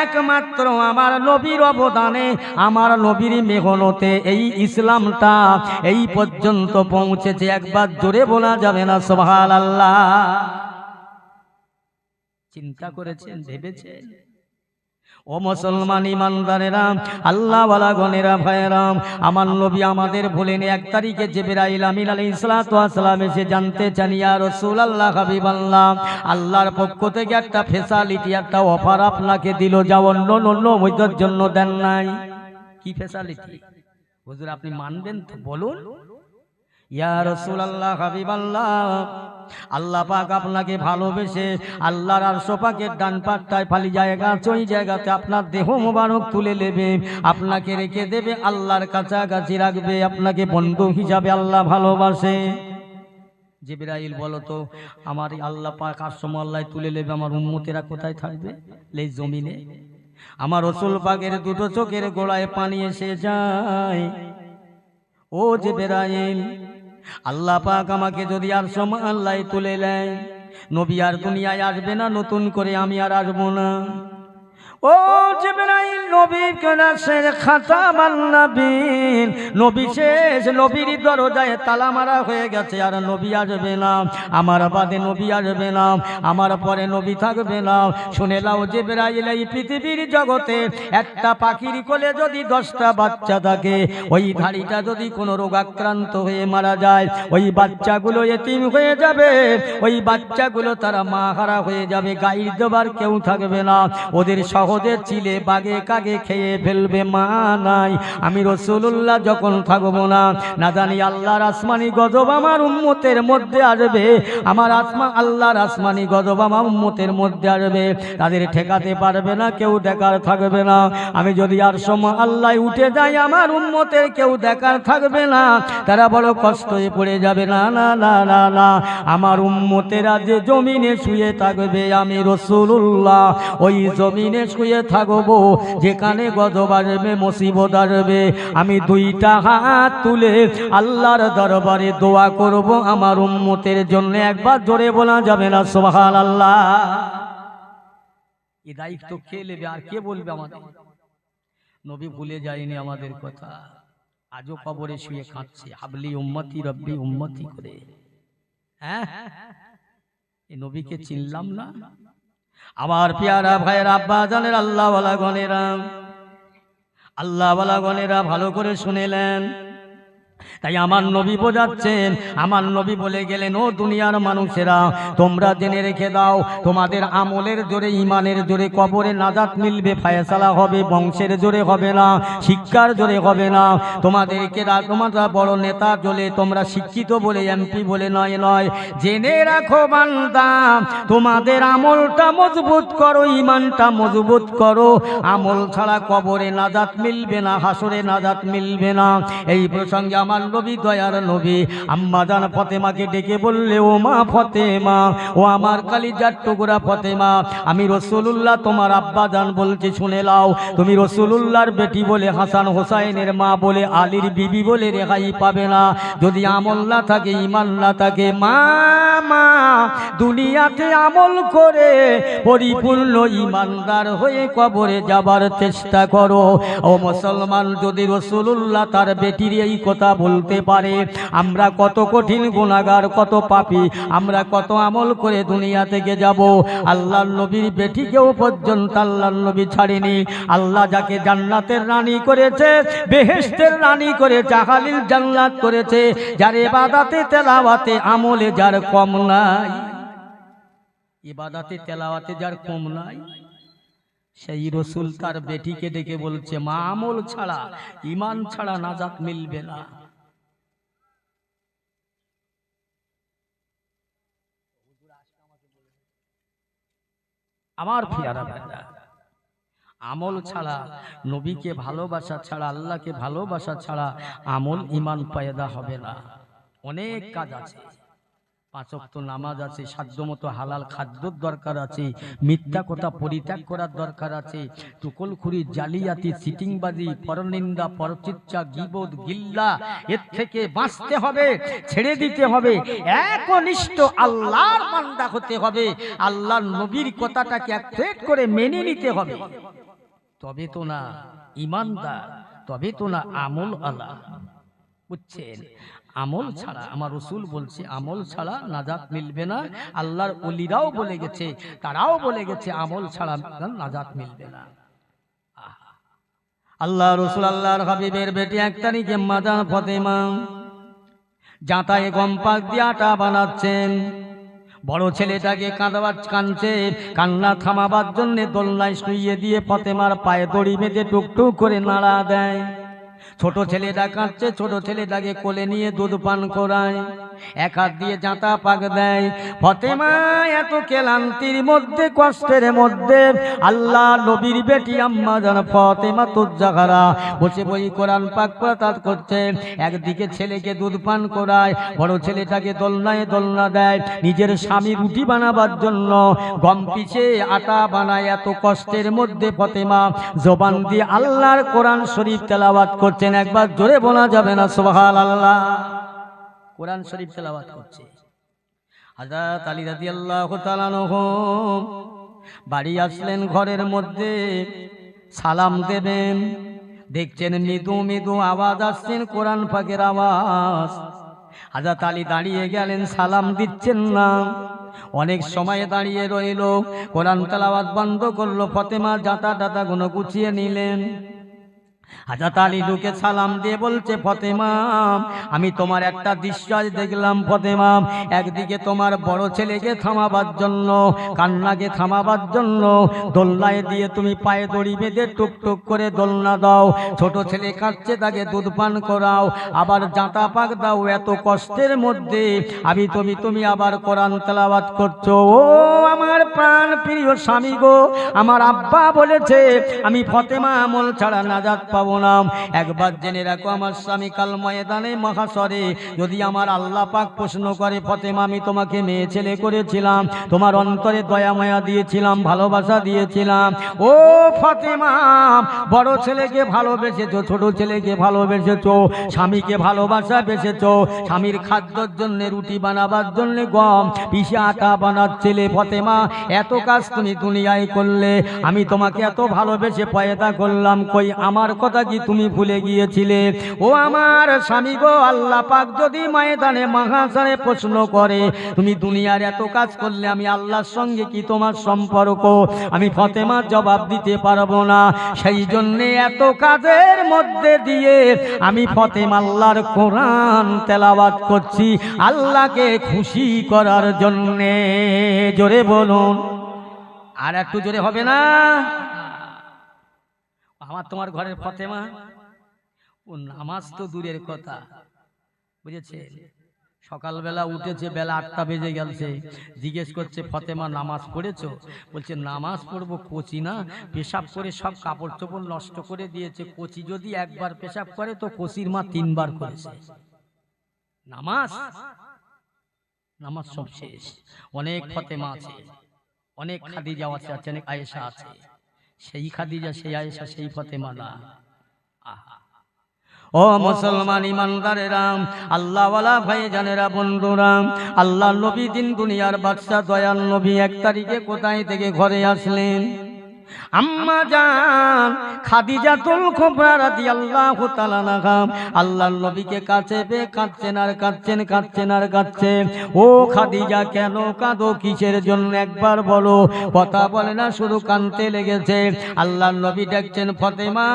একমাত্র আমার নবীর অবদানে, আমার নবীর মেহনতে এই ইসলামটা এই পর্যন্ত পৌঁছেছে। একবার জোরে বলা যাবে না সুবহানাল্লাহ? চিন্তা করেছেন, ভেবেছেন? ও মুসলমান ইমানদারেরা, আল্লাহওয়ালা গণেরা, ভাইয়েরাম, আমার নবী আমাদের ভুলেনি। 1 তারিখে জিবরাইল আমিন আলাইহিস সালাতু ওয়াস সালাম এসে জানতে চান, ইয়া রাসূলুল্লাহ, হাবিবাল্লাহ, আল্লাহর পক্ষ থেকে একটা ফেসালিটি, একটা অফার আপনাকে দিল, যা অন্য মধ্যের জন্য দেন নাই। কি ফেসালিটি হুজুর, আপনি মানবেন তো বলুন? ইয়া রাসূলুল্লাহ, হাবিবাল্লাহ, আল্লাহ পাক আপনাকে ভালোবেসে আল্লাহর আরশ পাকের ডান পাশটায় ফালি জায়গা আছে, ওই জায়গাতে আপনার দেহ মোবারক তুলে নেবে, আপনাকে রেখে দেবে, আল্লাহর কাছাকাছি রাখবে, আপনাকে বন্ধু হিসাবে আল্লাহ ভালোবাসে। জিবরাইল বলো তো, আমার আল্লাহ পাক আরশ আল্লাহ তুলে নেবে, আমার উম্মতেরা কোথায় থাকবে? এই জমিনে। আমার রাসূল পাকের দুটো চোখের গোড়ায় পানি এসে যায়। ও জিবরাইল, আল্লাহ পাক আমাকে যদি আর আল্লাহ তুলে নেয়, নবী আর দুনিয়ায় আসবে না, নতুন করে আমি আর আসবো না। ও জিবরাইল, নবীর কাছে খাতামান নবীন, নবী শেষ, নবীর দরজায় তালা মারা হয়ে গেছে, আর নবী আসবে না, আমার বাদে নবী আসবে না, আমার পরে নবী থাকবে না। শুনে নাও জিবরাইল, এই পৃথিবীর জগতে একটা পাখির কোলে যদি 10টা বাচ্চা থাকে, ওই ধাড়িটা যদি কোনো রোগাক্রান্ত হয়ে মারা যায়, ওই বাচ্চাগুলো এতিম হয়ে যাবে, ওই বাচ্চাগুলো তারা মা হারা হয়ে যাবে, গাইড দেবার কেউ থাকবে না, ওদের ওদের চিলে বাগে কাগে খেয়ে ফেলবে, মা নাই। আমি রাসূলুল্লাহ যখন থাকবো না, না জানি আল্লাহর আসমানি গজব আমার উম্মতের মধ্যে আসবে, আমার আল্লাহর আসমানি গজব আমার উম্মতের মধ্যে আসবে, তাদের ঠেকাতে পারবে না, কেউ দেখার থাকবে না। আমি যদি আর সময় আল্লাহ উঠে যাই, আমার উম্মতের কেউ দেখার থাকবে না, তারা বড় কষ্ট হয়ে পড়ে যাবে। না না না না না, আমার উম্মতেরা যে জমিনে শুয়ে থাকবে, আমি রাসূলুল্লাহ ওই জমিনে শুয়ে থাকবো, যেখানে গজব আসবে, মুসিবত আসবে। আমি 2টা হাত তুলে আল্লাহর দরবারে দোয়া করব আমার উম্মতের জন্য। একবার জোরে বলা যাবে না সুবহানাল্লাহ? এই দায়িত্ব কে নেবে আর কে বলবে? আমাদের নবী ভুলে যায়নি আমাদের কথা, আজও কবরে শুয়ে কাঁদছে, হাবলি উম্মতি রব্বি উম্মতি করে। হ্যাঁ, এই নবীকে চিনলাম না? আমার পেয়ারা ভাইয়ের আব্বা জানের আল্লাহওয়ালা গণেরা, আল্লাহওয়ালা গণেরা, ভালো করে শুনেলেন। তাই আমার নবী বোঝাচ্ছেন, আমার নবী বলে গেলেন, ও দুনিয়ার মানুষেরা, তোমরা জেনে রেখে দাও, তোমাদের আমলের জোরে, ইমানের জোরে কবরে নাজাত মিলবে, ফায়সালা হবে, বংশের জোরে হবে না, শিক্ষার জোরে হবে না, তোমাদেরকে তোমরা বড় নেতা জোরে, তোমরা শিক্ষিত বলে, এমপি বলে নয়, জেনে রাখো বান্দা, তোমাদের আমলটা মজবুত করো, ইমানটা মজবুত করো, আমল ছাড়া কবরে নাজাত মিলবে না, হাসরে নাজাত মিলবে না। এই প্রসঙ্গে আমার নবী, দয়ার নবী আম্মা জান ফাতেমাকে ডেকে বললে, ও মা ফাতেমা, ও আমার কলিজার টুকরা ফাতেমা, আমি রাসূলুল্লাহ তোমার আব্বা জান বলছি, শুনে নাও। তুমি রাসূলুল্লাহর বেটি বলে, হাসান হোসাইনের মা বলে, আলীর বিবি বলে রেহাই পাবে না। যদি আমল না থাকে, ইমান না থাকে, মা মা দুনিয়াতে আমল করে পরিপূর্ণ ঈমানদার হয়ে কবরে যাবার চেষ্টা করো। ও মুসলমান, যদি রাসূলুল্লাহ তার বেটির এই কথা বলতে পারে, আমরা কত কঠিন গুনাহগার, কত পাপী, আমরা কত আমল করে দুনিয়া থেকে যাব। আল্লাহর নবীর বেটিকেও পর্যন্ত আল্লাহর নবী ছাড়েনি। আল্লাহ যাকে জান্নাতের রানী করেছে, বেহেশতের রানী করে, জাহালিল জান্নাত করেছে, যার ইবাদতে তেলাওয়াতে আমলে যার কম নাই, ইবাদতে তেলাওয়াতে যার কম নাই, সেই রাসূল তার বেটিকে ডেকে বলছে, মা আমল ছাড়া, ঈমান ছাড়া নাজাত মিলবে না। আমার প্রিয়রা ভাইরা, আমল ছাড়া, নবীকে ভালোবাসা ছাড়া, আল্লাহকে ভালোবাসা ছাড়া আমল ঈমান পয়দা হবে না। অনেক কাজ আছে, 5 ওয়াক্ত নামাজ আছে, সাধ্যমতো হালাল খাদ্যর দরকার আছে, মিথ্যা কথা পরিত্যাগ করার দরকার আছে, টুকলখুরি, জালিয়াতি, সিটিংবাজি, পরনিন্দা, পরচর্চা, গীবত, গিল্লা, এর থেকে বাঁচতে হবে, ছেড়ে দিতে হবে, একনিষ্ঠ আল্লাহর বান্দা হতে হবে, আল্লাহর নবীর কথাটাকে অ্যাকসেপ্ট করে মেনে নিতে হবে। তবে তো না ঈমানদার, তবে তো না আমল আলা। বুঝছেন? আমল ছাড়া, আমার রাসূল বলছে, আমল ছাড়া নাজাত মিলবে না। আল্লাহর ওলিরাও বলে গেছে, তারাও বলে গেছে, আমল ছাড়া নাজাত মিলবে না। আল্লাহ রাসূল, আল্লাহর হাবিবের বেটি এক তারিখে মাদান ফাতেমা জাঁতায়ে গম পাক দিয়ে আটা বানাচ্ছেন। বড় ছেলেটাকে কাঁদছে, কান্না থামাবার জন্য দোলনায় শুইয়ে দিয়ে ফাতেমার পায়ে দড়ি বেঁধে টুকটুক করে নাড়া দেয়। ছোট ছেলেটা কাঁদছে, ছোট ছেলেটাকে কোলে নিয়ে দুধ পান করায়, এক হাত দিয়ে জাঁতা পাক দেয়। ফাতেমা এত ক্লান্তির মধ্যে, কষ্টের মধ্যে, আল্লাহ নবীর বেটি আম্মা জান ফাতেমা তুজ্জাহারা বসে বই কোরআন পাক পাঠ করছে। একদিকে ছেলেকে দুধ পান করায়, বড় ছেলেটাকে দোলনায় দোলনা দেয়। নিজের স্বামী রুটি বানাবার জন্য গম পিষে আটা বানায়। এত কষ্টের মধ্যে ফাতেমা জবান দিয়ে আল্লাহর কোরআন শরীফ তেলাওয়াত করছেন। একবার জোরে বলা যাবে না সুবহানাল্লাহ? কোরআন শরীফ তেলাওয়াত করছে। হযরত আলী রাদিয়াল্লাহু তাআলা আনহু বাড়ি আসলেন, ঘরের মধ্যে সালাম দেবেন, দেখছেন মৃদু মৃদু আওয়াজ আসছেন, কোরআন পাকের আওয়াজ। হযরত আলী দাঁড়িয়ে গেলেন, সালাম দিচ্ছেন না। অনেক সময় দাঁড়িয়ে রইল, কোরআন তেলাওয়াত বন্ধ করলো। ফাতেমা জাতা টাতা গুলো গুছিয়ে নিলেন। হযরত আলী ঢুকে সালাম দিয়ে বলছে, ফাতেমা আমি তোমার একটা দৃশ্য দেখলাম। ফাতেমা, একদিকে তোমার বড় ছেলেকে থামাবার জন্য, কান্নাকে থামাবার জন্য দোলনায় দিয়ে তুমি পায়ে দড়ি বেঁধে টুকটুক করে দোলনা দাও। ছোট ছেলে কাঁদছে, তাকে দুধ পান করাও, আবার জাঁতা পাক দাও। এত কষ্টের মধ্যে তুমি আবার কোরআন তেলাওয়াত করছো। ও আমার প্রাণ প্রিয় স্বামী গো, আমার আব্বা বলেছে আমি ফাতেমা আমল ছাড়া নাজাত পাবো না। একবার জেনে রাখো, আমার স্বামী কাল ময়দানে মাহশরে যদি আমার আল্লাহ পাক প্রশ্ন করে, ফাতেমা আমি তোমাকে মেয়ে ছেলে করেছিলাম, তোমার অন্তরে দয়া মায়া দিয়েছিলাম, ভালোবাসা দিয়েছিলাম। ও ফাতেমা, বড় ছেলেকে ভালোবেসেছো, ছোট ছেলেকে ভালোবেসেছো, স্বামীকে ভালোবাসা বেসেছো, স্বামীর খাদ্যর জন্য রুটি বানাবার জন্য গম পিষে আটা বানাচ্ছিলে। ফাতেমা এত কাজ তুমি দুনিয়ায় করলে, আমি তোমাকে এত ভালোবেসে পয়দা করলাম, কই আমার কথা কি তুমি ভুলে গিয়েছিলে? ও আমার স্বামী গো, আল্লাহ পাক যদি ময়দানে মাহশরে প্রশ্ন করে তুমি দুনিয়ার এত কাজ করলে, আমি আল্লাহর সঙ্গে কি তোমার সম্পর্ক? আমি ফাতেমা জবাব দিতে পারবো না। সেই জন্য এত কাজের মধ্যে দিয়ে আমি ফাতেমা আল্লাহর কোরআন তেলাওয়াত করছি, আল্লাহকে খুশি করার জন্যে। জোরে বলুন, আর একটু জোরে হবে না? আমার তোমার ঘরের ফাতেমা, ও নামাজ তো দূরের কথা, বুঝেছে? সকালবেলা উঠেছে, বেলা 8টা বেজে গেছে, জিজ্ঞেস করছে, ফাতেমা নামাজ পড়েছো? বলছে নামাজ পড়বো, কোচি না, পেশাব করে সব কাপড় চোপড় নষ্ট করে দিয়েছে। কোচি যদি একবার পেশাব করে তো কোচির মা 3 বার করেছে। নামাজ নামাজ সব শেষ। অনেক ফাতেমা আছে, অনেক খাদিজা আছে, অনেক আয়েশা আছে। সেই খাদিজা, সেই আয়েশা, সেই ফাতেমা না। ও মুসলমান ইমানদারেরা, আল্লাহওয়ালা ভাইজানেরা, বন্ধুরা, আল্লাহ নবী দিন দুনিয়ার বাদশা দয়াল নবী 1 তারিখে কোথায় থেকে ঘরে আসলেন? আম্মা জান খাদিজাতুল কুবরা রাদিয়াল্লাহু তাআলা আনহা আল্লাহর নবীকে কাছে পেয়ে কাঁদছেন আর কাঁদছেন, কাঁদছেন আর কাঁদছেন। ও খাদিজা, কেন কাঁদো, কিসের জন্য একবার বলো। কথা বলে না, শুধু কাঁদতে লেগেছে। আল্লাহর নবী ডাকছেন, ফাতেমা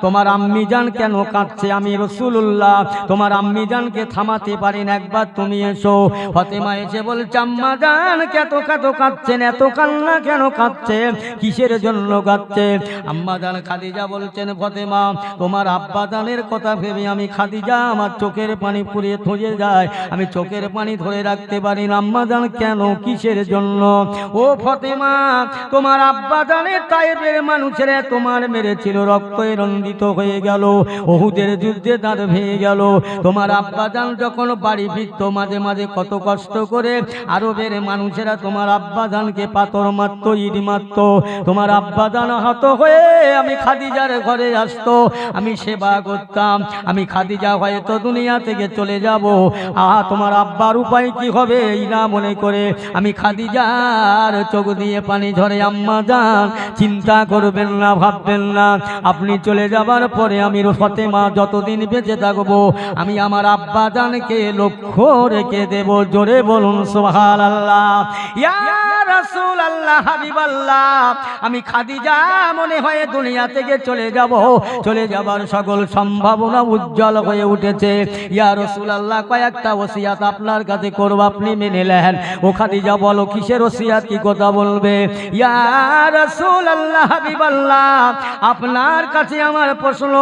তোমার আম্মি জান কেন কাঁদছে? আমি রাসূলুল্লাহ তোমার আম্মি জানকে থামাতে পারি না, একবার তুমি এসো। ফাতেমা এসে বলছে, আম্মা জান কত কাঁদছেন, এত কান্না কেন কাঁদছেন, কিসের জন্য কাঁদছে? আম্মা জান খাদিজা বলছেন, ফাতেমা তোমার আব্বা জানের কথা ভেবে আমি খাদিজা আমার চোখের পানি পুড়িয়ে ধরে যায়, আমি চোখের পানি ধরে রাখতে পারি না। আম্মা জান কেন, কিসের জন্য? ও ফাতেমা তোমার আব্বা জানের তায়েফের মানুষেরা তোমার মেরেছিল, রক্তে রঞ্জিত হয়ে গেল, উহুদের যুদ্ধে দাঁত ভেঙে গেল। তোমার আব্বা জান যখন বাড়ি ফিরত মাঝে মাঝে কত কষ্ট করে আরবের মানুষেরা তোমার আব্বা জানকে পাথর মারত, ইট মারত। তোমার আব্বা জান আহত হয়ে আমি খাদিজার ঘরে আসতো, আমি সেবা করতাম। আমি খাদিজা হয়তো দুনিয়া থেকে চলে যাব, তোমার আব্বার উপায় কি হবে এই না মনে করে আমি খাদিজার চোখ দিয়ে পানি ঝরে। আম্মা জান চিন্তা করবেন না, ভাববেন না, আপনি চলে যাবার পরে আমি ফাতেমা যতদিন বেঁচে থাকবো আমি আমার আব্বা জানকে লক্ষ্য রেখে দেব। জোরে বলুন সুবহানাল্লাহ। ইয়া রাসূলুল্লাহ, হাবিবাল্লাহ, আমি খাদিজা মনে হয় দুনিয়া থেকে চলে যাব, চলে যাবার সকল সম্ভাবনা উজ্জ্বল হয়ে উঠেছে। ইয়া রাসূলুল্লাহ, কয়েকটা ওসিয়াত আপনার কাছে করব, আপনি মেনে নেন। ও খাদিজা বলো কিসের ওসিয়াত, কি কথা বলবে? ইয়া রাসূলুল্লাহ, হাবিবাল্লাহ, আপনার কাছে আমার প্রশ্ন,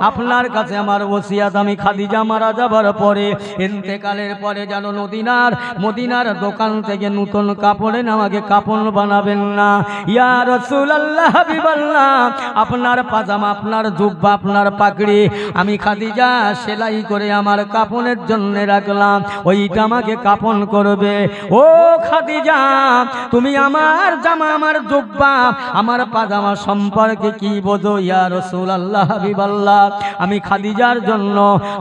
আপনার কাছে আমার ওসিয়াত, আমি খাদিজা মারা যাবার পরে ইন্তেকালের পরে যেন মদিনার দোকান থেকে নতুন কাপড়ে আমাকে কাপড় বানাবেন না। ইয়া রাসূলুল্লাহ, হাবিবাল্লাহ, আপনার পাজামা, আপনার জুব্বা, আপনার পাগড়ি আমি খাদিজা সেলাই করে আমার কাপড়ের জন্য রাখলাম, ওইটা আমাকে কাপড় করবে। ও খাদিজা, তুমি আমার জামা, আমার জুব্বা, আমার পাজামা সম্পর্কে কি বোঝো? ইয়া রাসূলুল্লাহ, হাবিবাল্লাহ, আমি খাদিজার জন্য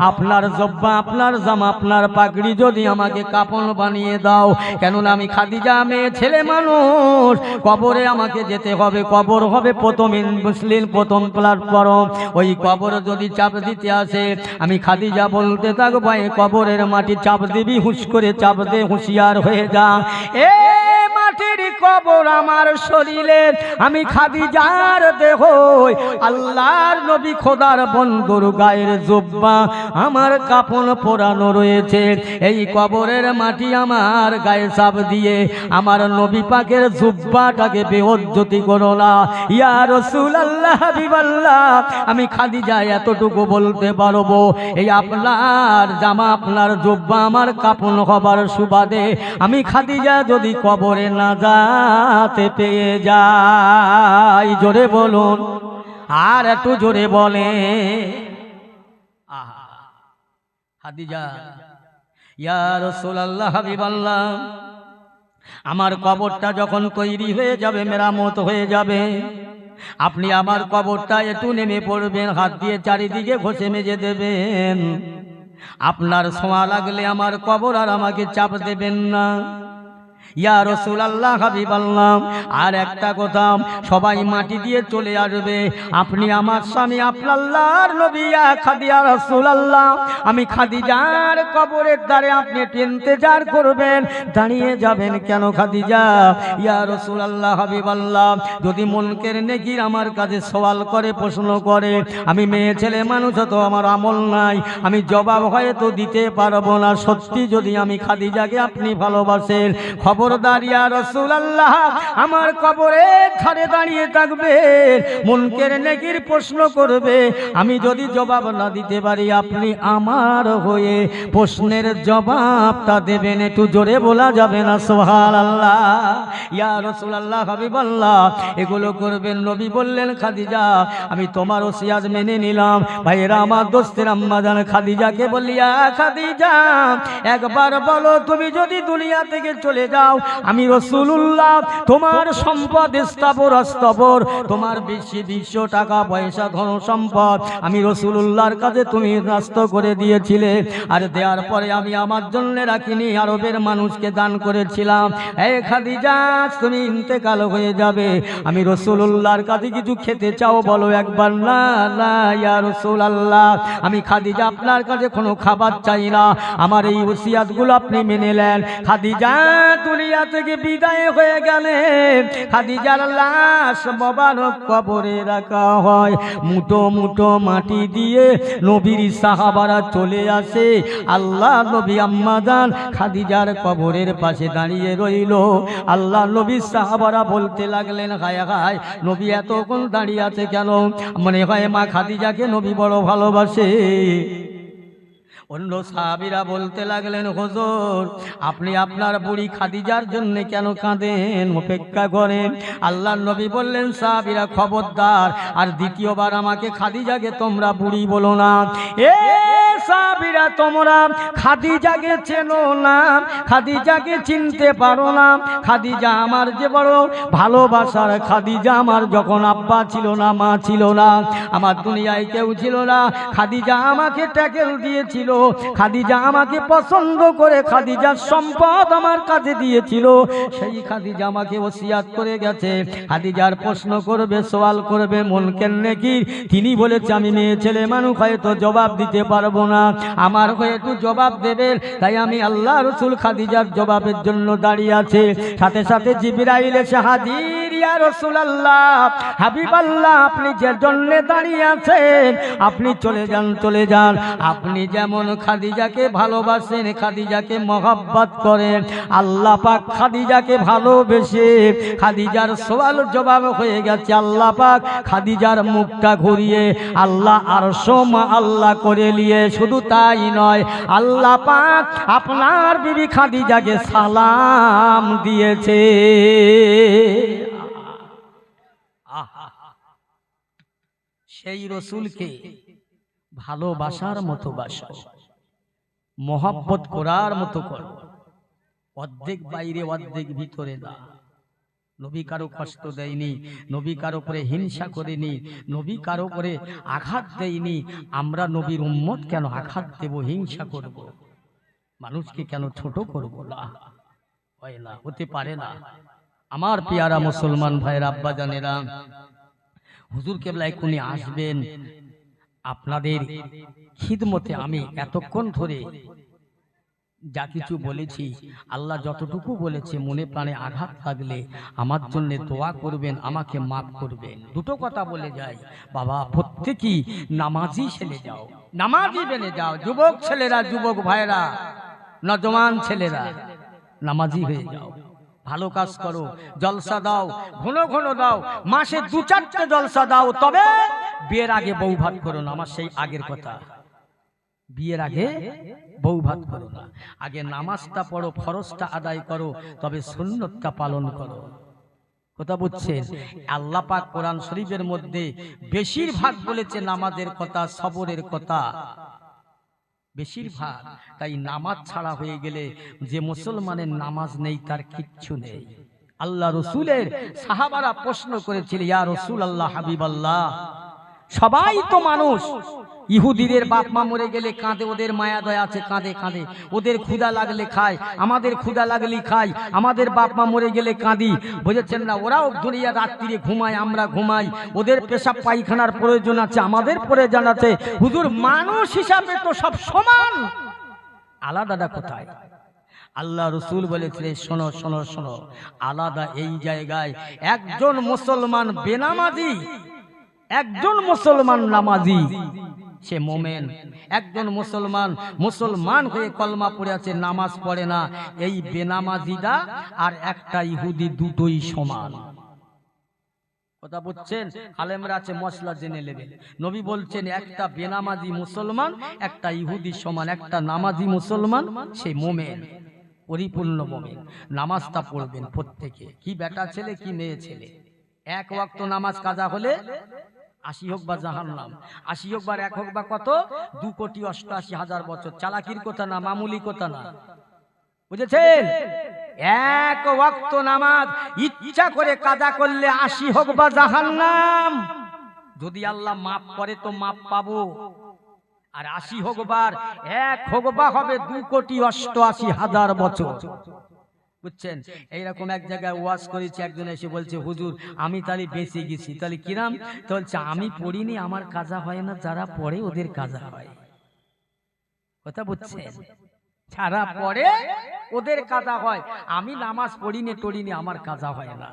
আপনার জুব্বা, আপনার জামা, আপনার পাগড়ি যদি আমাকে কাপড় বানিয়ে দাও, কেননা আমি খাদিজা মেয়ে ছেলে মানুষ, কবরে আমাকে যেতে হবে, কবর হবে প্রথম মুসলিম, প্রথম প্ল্যাটফর্ম। ওই কবর যদি চাপ দিতে আসে আমি খাদিজা বলতে থাকবো, কবরের মাটি চাপ দিবি, হুঁশ করে চাপ দে, হুঁশিয়ার হয়ে যা। এ মাটির কবর আমার শরীরে, আমি খাদিজার দেহ, আল্লাহর নবী খোদার বন্ধুর গায়ের জুব্বা আমার কাপড় পরানো রয়েছে, এই কবরের মাটি আমার গায়ে চাপ দিয়ে আমার নবী পাকের জুব্বাটাকে বেইজ্জতি করো না। ইয়া রাসূলুল্লাহ, হাবিবাল্লাহ, আমি খাদিজা এতটুকু বলতে পারবো, এই আপনার জামা, আপনার জুব্বা আমার কাপড় হবার সুবাদে আমি খাদিজা যদি কবরে না যাতে পেয়ে যাই। জোরে বলুন, আর একটু জোরে বলে। খাদিজা, ইয়া রাসূলুল্লাহ, হাবিবাল্লাহ, আমার কবরটা যখন তৈরি হয়ে যাবে, মেরামত হয়ে যাবে, আপনি আমার কবরটা একটু নেমে পড়বেন, হাত দিয়ে চারিদিকে ঘষে মেজে দেবেন। আপনার ছোঁয়া লাগলে আমার কবর আর আমাকে চাপ দেবেন না। ইয়া রাসূলুল্লাহ, হাবিবাল্লাহ, আর একটা কথা, সবাই মাটি দিয়ে চলে আসবে, আপনি আমার স্বামী, আল্লাহর নবী, ইয়া খাদিজা রাসূলুল্লাহ, আমি খাদিজার কবরের দ্বারে আপনি ইন্তজার করবেন, দাঁড়িয়ে যাবেন কেন খাদিজা? ইয়া রাসূলুল্লাহ, হাবিবাল্লাহ, যদি মুনকের নেকির আমার কাছে সওয়াল করে, প্রশ্ন করে, আমি মেয়ে ছেলে মানুষ, তো আমার আমল নাই, আমি জবাব হয়তো দিতে পারবো না। সত্যি যদি আমি খাদিজাকে আপনি ভালোবাসেন, খবরদার ইয়া রাসূলুল্লাহ, আমার কবরের ধারে দাঁড়িয়ে থাকবে, মুনকের নেকির প্রশ্ন করবে, আমি যদি জবাব না দিতে পারি আপনি আমার হয়ে প্রশ্নের জবাবটা দেবেন। একটু জোরে বলা যাবে না সুবহানাল্লাহ? ইয়া রাসূলুল্লাহ, হাবিবাল্লাহ, এগুলো করবেন। নবী বললেন, খাদিজা আমি তোমার ওসিয়াত মেনে নিলাম। ভাইরা আমার, দোস্তের আম্মা জান খাদিজাকে বলিয়া, খাদিজা একবার বলো, তুমি যদি দুনিয়া থেকে চলে যাও যাও, আমি রাসূলুল্লাহ তোমার সম্পদ স্থাবর অস্থাবর, তোমার বেশি 200 টাকা পয়সা ধন সম্পদ আমি রাসূলুল্লাহর কাছে তুমি নষ্ট করে দিয়েছিলে, আর দেওয়ার পরে আমি আমার জন্য রাখিনি, আরবের মানুষকে দান করেছিলাম। এই খাদিজা তুমি ইন্তেকাল হয়ে যাবে, আমি রাসূলুল্লাহর কাছে কিছু খেতে চাও বলো একবার। না না ইয়া রাসূলুল্লাহ, আমি খাদিজা আপনার কাছে কোনো খাবার চাই না, আমার এই ওসিয়াতগুলো আপনি মেনে নেন। খাদিজা দুনিয়া থেকে বিদায় হয়ে গেলেন। খাদিজার লাশ মোবারক কবরে রাখা হয়, মুঠো মুঠো মাটি দিয়ে নবীর সাহাবারা চলে আসে। আল্লাহ নবী আম্মাজান খাদিজার কবরের পাশে দাঁড়িয়ে রইল। আল্লাহ নবী সাহাবারা বলতে লাগলেন, হায় হায় নবী এতক্ষণ দাঁড়িয়ে আছে কেন? মনে হয় মা খাদিজাকে নবী বড় ভালোবাসে। অন্য সাহাবীরা বলতে লাগলেন, হুজুর আপনি আপনার বুড়ি খাদিজার জন্য কেন কাঁদেন, অপেক্ষা করেন। আল্লাহর নবী বললেন, সাহাবীরা খবরদার, আর দ্বিতীয়বার আমাকে খাদিজাকে তোমরা বুড়ি বলো না। এ সাহাবীরা তোমরা খাদিজাকে চেনো না, খাদিজাকে চিনতে পারো না। খাদিজা আমার যে বড় ভালোবাসার, খাদিজা আমার যখন আব্বা ছিল না, মা ছিল না, আমার দুনিয়ায় কেউ ছিল না, খাদিজা আমাকে ট্যাকেল দিয়েছিল, খাদিজা আমাকে পছন্দ করে খাদিজার সম্পদ আমার কাছে দিয়েছিল, সেই খাদিজা আমাকে ওসিয়াত করে গেছে। খাদিজার প্রশ্ন করবে, সওয়াল করবে, মন কেন নাকি তিনি বলেছে আমি মেয়ে ছেলে মানুষ, হয়তো জবাব দিতে পারবো না, আমার হয়ে একটু জবাব দেবেন। তাই আমি আল্লাহ রাসূল খাদিজার জবাবের জন্য দাঁড়িয়ে আছে। সাথে সাথে জিবরাইল এসে হাজির। ইয়া রাসূলুল্লাহ, হাবিবাল্লাহ, আপনি যে জন্য দাঁড়িয়ে আছেন আপনি চলে যান, চলে যান। আপনি যেমন খাদিজাকে ভালোবাসেন, খাদিজাকে মহব্বত করেন, আল্লাহ পাক খাদিজাকে ভালোবেসে খাদিজার সওয়াল জবাব হয়ে গেছে। আল্লাহ পাক খাদিজার মুখটা ঘুরিয়ে আল্লাহ আরশ আল্লাহ করে নিয়ে, শুধু তাই নয়, আল্লাহ পাক আপনার বিবি খাদিজাকে সালাম দিয়েছে। সেই রসুলকে ভালোবাসার মতো বাসো, মহব্বত করার মতো করো, অর্ধেক বাইরে অর্ধেক ভিতরে না। নবী কারো কষ্ট দেয়নি, নবী কারো করে হিংসা করেনি, নবী কারো করে আঘাত দেয়নি। আমরা নবীর উম্মত কেন আঘাত দেব, হিংসা করব, মানুষকে কেন ছোট করব? না, হয় না, হতে পারে না। আমার পেয়ারা মুসলমান ভাইয়ের আব্বা জানেরা, হুজুর কেবলা এক্ষুনি আসবেন। আপনাদের খিদমতে আমি এতক্ষণ ধরে যা কিছু বলেছি, আল্লাহ যতটুকু বলেছে, মনে প্রাণে আঘাত লাগলে আমার জন্য দোয়া করবেন, আমাকে মাফ করবেন। দুটো কথা বলে যাই, বাবা প্রত্যেকেই নামাজি ছেলে যাও, নামাজি বেনে যাও। যুবক ছেলেরা, যুবক ভাইরা, নজওয়ান ছেলেরা নামাজি হয়ে যাও, ভালো কাজ করো, জলসা দাও, ঘন ঘন দাও, মাসে 2-4টে জলসা দাও। তবে বিয়ের আগে বউ ভাত করো না, আমার সেই আগের কথা। বিয়ের আগে বউ ভাত করো না, আগে নামাজটা পড়ো, ফরজটা আদায় করো, তবে সুন্নতটা পালন করো। কথা বুঝছেন? আল্লাহ পাক কোরআন শরীফের মধ্যে বেশিরভাগ বলেছে নামাজের কথা, সবরের কথা, বেশিরভাগ। তাই নামাজ ছাড়া হয়ে গেলে যে মুসলমানের নামাজ নেই তার কিচ্ছু নেই। আল্লাহ রসুলের সাহাবারা প্রশ্ন করেছিল, ইয়া রাসূলুল্লাহ, হাবিবাল্লাহ, সবাই তো মানুষ, ইহুদিদের বাপ মা মরে গেলে কাঁদে, ওদের মায়া দয়া আছে, কাঁদে কাঁদে, ওদের ক্ষুধা লাগলে খায়, আমাদের ক্ষুধা লাগলে খাই, আমাদের বাপ মা মরে গেলে কাঁদি, বুঝেছেন না? ওরাও দুনিয়া রাত্রিরে ঘুমায়, আমরা ঘুমাই, ওদের পেশাব পায়খানার প্রয়োজন আছে, আমাদের প্রয়োজন আছে। হুজুর মানুষ হিসাবে তো সব সমান, আলাদাটা কোথায়? আল্লাহ রসুল বলেছিলেন, শোনো শোনো শোনো, আলাদা এই জায়গায় একজন মুসলমান বেনামাজি, একজন মুসলমান নামাজি, সে মোমেন। একজন মুসলমান হয়ে কলমা পড়ে আছে, নামাজ পড়ে না, এই বেনামাজিটা আর একটা ইহুদি দুটোই সমান। কথা বুঝছেন? আলেমরা আছে, মশলা জেনে নেবেন। নবী বলছেন একটা বেনামাজি মুসলমান একটা ইহুদি সমান, একটা নামাজি মুসলমান সে মোমেন, পরিপূর্ণ মোমেন। নামাজটা পড়বেন প্রত্যেকে, কি বেটা ছেলে কি মেয়ে ছেলে। এক ওয়াক্ত নামাজ কাজা হলে 80 হোক বা জাহান্নাম, 80 হোক বা 1 হোক বা কত, 2,88,000 বছর। চালাকির কথা না, মামুলি কথা না, বুঝেছেন? এক ওয়াক্ত নামাজ ইচ্ছা করে কাজা করলে 80 হোক বা জাহান্নাম, যদি আল্লাহ মাফ করে তো মাফ পাবো। আর 80 হোক বার 1 হোক বা হবে 2,88,000 বছর। বুঝছেন? এইরকম এক জায়গায় ওয়াজ করেছি, একজন এসে বলছে হুজুর আমি তাহলে বেঁচে গেছি। তাহলে কিরাম? তো বলছে আমি পড়িনি, আমার কাজা হয় না, যারা পড়ে ওদের কাজা হয়। কথা বুঝছেন? যারা পড়ে ওদের কাজা হয়, আমি নামাজ পড়িনি টড়িনি, আমার কাজা হয় না।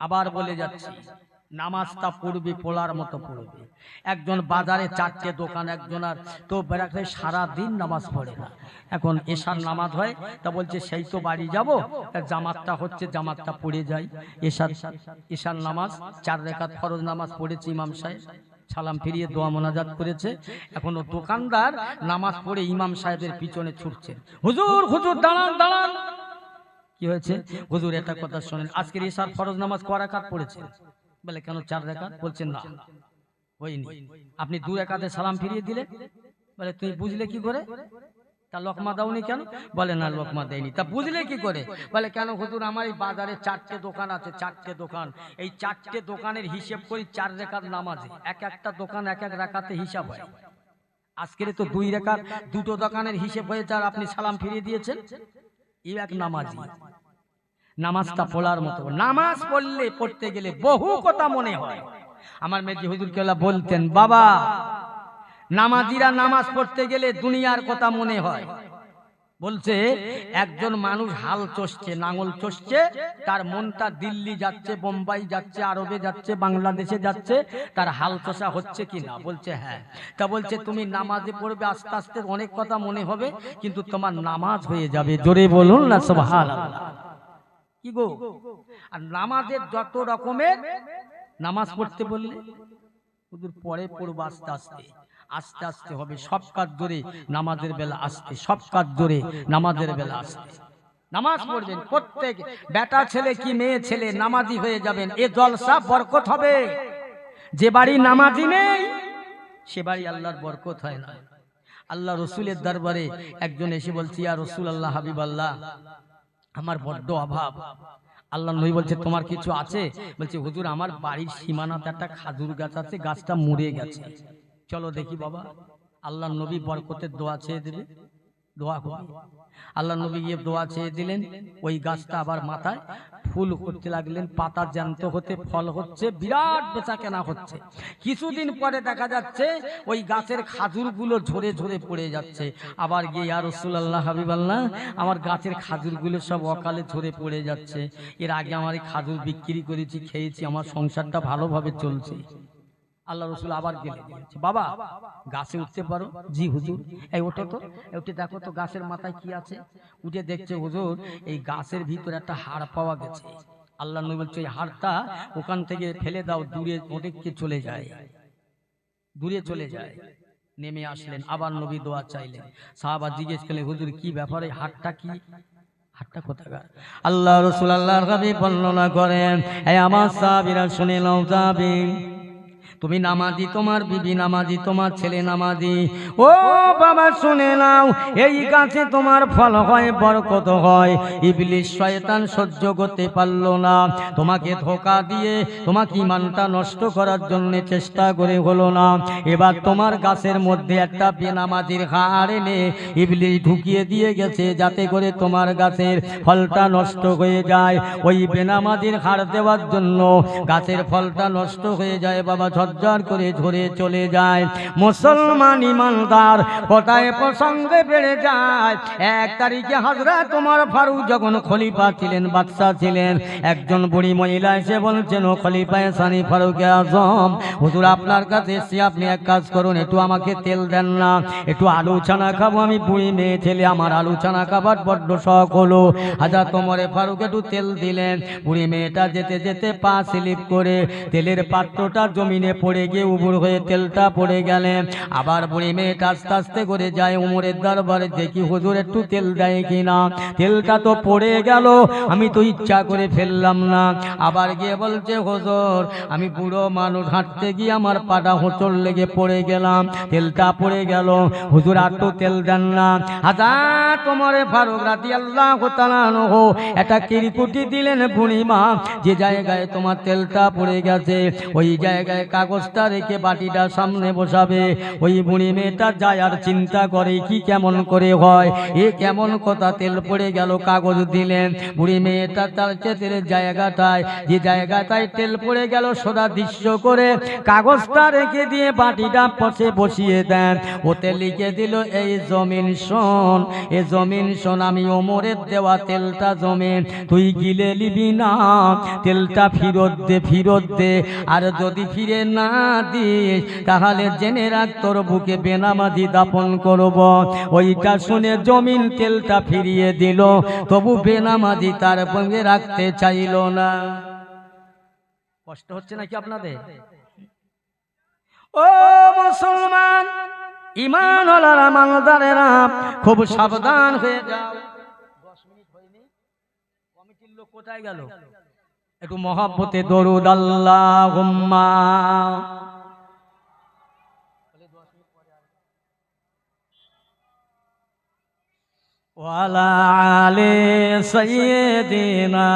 আবার বলে যাচ্ছি, নামাজটা পড়বে পড়ার মতো পড়বে। একজন বাজারে 4টে দোকান, একজন আর তো বেড়াতে সারা দিন নামাজ পড়ে না। এখন এশার নামাজ হয়, তা বলছে সেই তো বাড়ি যাব, জামাতটা হচ্ছে জামাতটা পড়ে যাই। এশার নামাজ 4 রাকাত ফরজ নামাজ পড়েছে ইমাম সাহেব, সালাম ফিরিয়ে দোয়া মোনাজাত করেছে। এখনো দোকানদার নামাজ পড়ে ইমাম সাহেবের পিছনে ছুটছে, হুজুর হুজুর দাঁড়ান দাঁড়ান। কি হয়েছে? হুজুর এটা কথা শোনেন, আজকের এশার ফরজ নামাজ ক রাকাত পড়েছে? বলে কেন 4 রাকাত? বলছেন না হয়নি, আপনি 2 রাকাতে সালাম ফিরিয়ে দিলে। বলে তুই বুঝলে কি করে? তা লোকমা দাওনি কেন? বলে না লোকমা দেয়নি। তা বুঝলে কি করে? বলে কেন হুজুর আমার এই বাজারে 4টে দোকান আছে, 4টে দোকান, এই 4টে দোকানের হিসেব করি 4 রাকাত নামাজে, এক একটা দোকান এক এক রাকাতে হিসাব হয়। আজকের তো 2 রাকাত, 2টো দোকানের হিসেব হয়েছে, আর আপনি সালাম ফিরিয়ে দিয়েছেন। এই এক নামাজি। নামাজটা পড়ার মতো। নামাজ পড়লে পড়তে গেলে বহু কথা মনে হয়। আমার মেজি হুজুর কেলা বলতেন, বাবা নামাজিরা নামাজ পড়তে গেলে দুনিয়ার কথা মনে হয়। বলছে একজন মানুষ হাল চষছে, নাঙল চষছে, তার মনটা দিল্লি যাচ্ছে, বোম্বাই যাচ্ছে, আরবে যাচ্ছে, বাংলাদেশে যাচ্ছে, তার হাল চষা হচ্ছে কিনা? বলছে হ্যাঁ। তা বলছে তুমি নামাজে পড়বে, আস্তে আস্তে অনেক কথা মনে হবে, কিন্তু তোমার নামাজ হয়ে যাবে। জোরে বলুন না সুবহানাল্লাহ। কি গো? আর নামাজের যত রকমের, নামাজ পড়তে বললে হুজুর পরে পড়বো আস্তে আস্তে, আস্তে আস্তে হবে। সব কাজ ধরে নামাজের বেলা আসতে, সব কাজ ধরে নামাজের বেলা আসতে। নামাজ পড়বেন, প্রত্যেক বেটা ছেলে কি মেয়ে ছেলে নামাজি হয়ে যাবেন, এ জলসা বরকত হবে। যে বাড়ি নামাজি নেই সে বাড়ি আল্লাহর বরকত হয় না। আল্লাহ রসুলের দরবারে একজন এসে বলছে, ইয়া রাসূলুল্লাহ হাবিবাল্লাহ আমার বড্ড অভাব। আল্লাহ নবী বলছে তোমার কিছু আছে? বলছে হুজুর আমার বাড়ির সীমানাতে একটা খাজুর গাছ আছে, গাছটা মরে গেছে, চলো দেখি বাবা। আল্লাহ নবী বরকতের দোয়া চেয়ে দেবে, দোয়া হবে। আল্লাহ নবী গিয়ে দোয়া চেয়ে দিলেন, ওই গাছটা আবার মাথায় ফুল করতে লাগলেন, পাতা জ্যান্ত হতে ফল হচ্ছে, বিরাট বেচা কেনা হচ্ছে। কিছুদিন পরে দেখা যাচ্ছে ওই গাছের খাজুরগুলো ঝরে ঝরে পড়ে যাচ্ছে। আবার গিয়ে ইয়া রাসূলুল্লাহ হাবিবাল্লাহ আমার গাছের খাজুরগুলো সব অকালে ঝরে পড়ে যাচ্ছে, এর আগে আমার এই খাজুর বিক্রি করেছি, খেয়েছি, আমার সংসারটা ভালোভাবে চলছে। আল্লাহ রসুল আবার গেলেন, বাবা গাছে উঠতে পারো? জি হুজুর। এই ওঠো তো, উঠে দেখো তো গাছের মাথায় কি আছে। উঠে দেখছে হুজুর এই গাছের ভিতরে একটা হাড় পাওয়া গেছে। আল্লাহ নবী বলছে এই হাড়টা ওখান থেকে ফেলে দাও, দূরে অনেককে চলে যায়, দূরে চলে যায়। নেমে আসলেন, আবার নবী দোয়া চাইলেন। সাহাবা জিজ্ঞেস করলেন হুজুর কি ব্যাপারে, হাড়টা কি? হাড়টা কোথাকার? আল্লাহ রসুল আল্লাহর হাবিব বর্ণনা করেন, এই আমার সাহাবীরা শুনে নাও, যাবে তুমি নামাজি, তোমার বিবি নামাজি, তোমার ছেলে নামাজি, ও বাবা শুনে নাও, এই গাছে তোমার ফল হয়, বরকত হয়। ইবলিস শয়তান সহ্য করতে পারলো না, তোমাকে ধোঁকা দিয়ে তোমাকে ঈমানটা নষ্ট করার জন্য চেষ্টা করে হলো না। এবার তোমার গাছের মধ্যে একটা বেনামাজির হাড় এনে ইবলিস ঢুকিয়ে দিয়ে গেছে, যাতে করে তোমার গাছের ফলটা নষ্ট হয়ে যায়। ওই বেনামাজির হাড় দেওয়ার জন্য গাছের ফলটা নষ্ট হয়ে যায়, বাবা ঝরঝর করে ঝরে চলে যায়। মুসলমান ইমানদার কোটায় প্রসঙ্গে বেড়ে যায়। 1 তারিখে হযরত ওমর ফারুক যখন খলিফা ছিলেন, বাদশা ছিলেন, একজন বুড়ি মহিলা এসে বলছেন, ও খলিফা সানি ফারুক আজম, হুজুর আপনার কাছে এসে আপনি এক কাজ করুন, একটু আমাকে তেল দেন না, একটু আলু ছানা খাবো, আমি বুড়ি মেয়ে ছেলে, আমার আলু ছানা খাবার বড্ড শখ হলো। হযরত ওমর ফারুক একটু তেল দিলেন। বুড়ি মেয়েটা যেতে যেতে পা স্লিপ করে তেলের পাত্রটা জমিনে পড়ে গিয়ে উবুর হয়ে তেলটা পড়ে গেলেন। আবার বুড়ি মেয়েটা আস্তে আস্তে করে যায় উমরের দরবারে, দেখি হুজুর একটু তেল দেয় কিনা। তেলটা তো পড়ে গেল, আমি তো ইচ্ছা করে ফেললাম না। আবার গিয়ে বলছে হুজুর আমি বুড়ো মানুষ, হাঁটতে গিয়ে আমার পাটা হোঁচট লেগে পড়ে গেলাম, তেলটা পড়ে গেল, হুজুর আর তো তেল দেন না। হযরত ওমর ফারুক রাদিয়াল্লাহু তাআলা আনহু একটা কিরকুটি দিলেন, বুড়িমা যে জায়গায় তোমার তেলটা পড়ে গেছে ওই জায়গায় কাগজটা রেখে বাটিটা সামনে বসাবে। ওই বুড়ি মেয়েটা যায় আর চিন্তা করে কি কেমন করে হয়, এ কেমন কথা, তেল পড়ে গেল কাগজ দিলেন। বুড়ি মেয়েটা তার তেলের জায়গাটায়, যে জায়গাটায় তেল পড়ে গেল সোজা দৃশ্য করে কাগজটা রেখে দিয়ে বাটিটা পাশে বসিয়ে দেন। ওতে লিখে দিল এই জমিন শোন, এ জমিন শোন, আমি ওমরের দেওয়া তেলটা জমিন তুই গিলে নিবি না, তেলটা ফিরত দে, ফিরত দে। আর যদি ফিরে না দিস তাহলে জেনে রাখ তোর বুকে বেনামাজি দাপন করব। ওইটা শুনে জমিন তেলটা ফিরিয়ে দিল, তবু বেনামাজি তার সঙ্গে রাখতে চাইল না। কষ্ট হচ্ছে নাকি আপনাদের? ও মুসলমান, ঈমানওয়ালারা, মানদারেরা, খুব সাবধান হয়ে যাও। 10 মিনিট হয়নি, কমিটির লোক কোথায় গেল? একটু মহব্বতে দরুদ আল্লাহুম্মা। ওয়ালা আলে সাইয়্যিদিনা।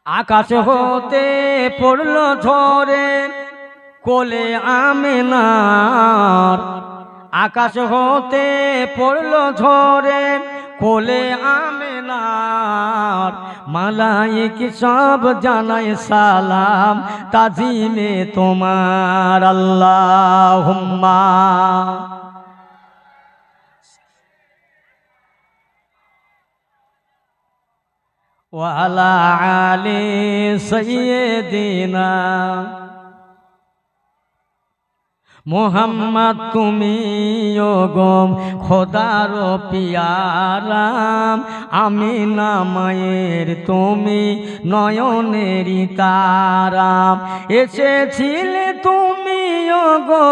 আকাশ হতে পড়লো ঝরে কোলে আমিনার, আকাশ হতে পড়লো ঝরে কোলে আমিনার। মালায়েক সব জানায় সালাম তাজিমে তোমার। আল্লাহুম্মা ওয়ালা আলি সাইয়্যিদিনা। মোহাম্মদ তুমি গো খোদার পিয়ারা, আমিনা মায়ের তুমি নয়নেরই তারা। এসেছিলে তুমি গো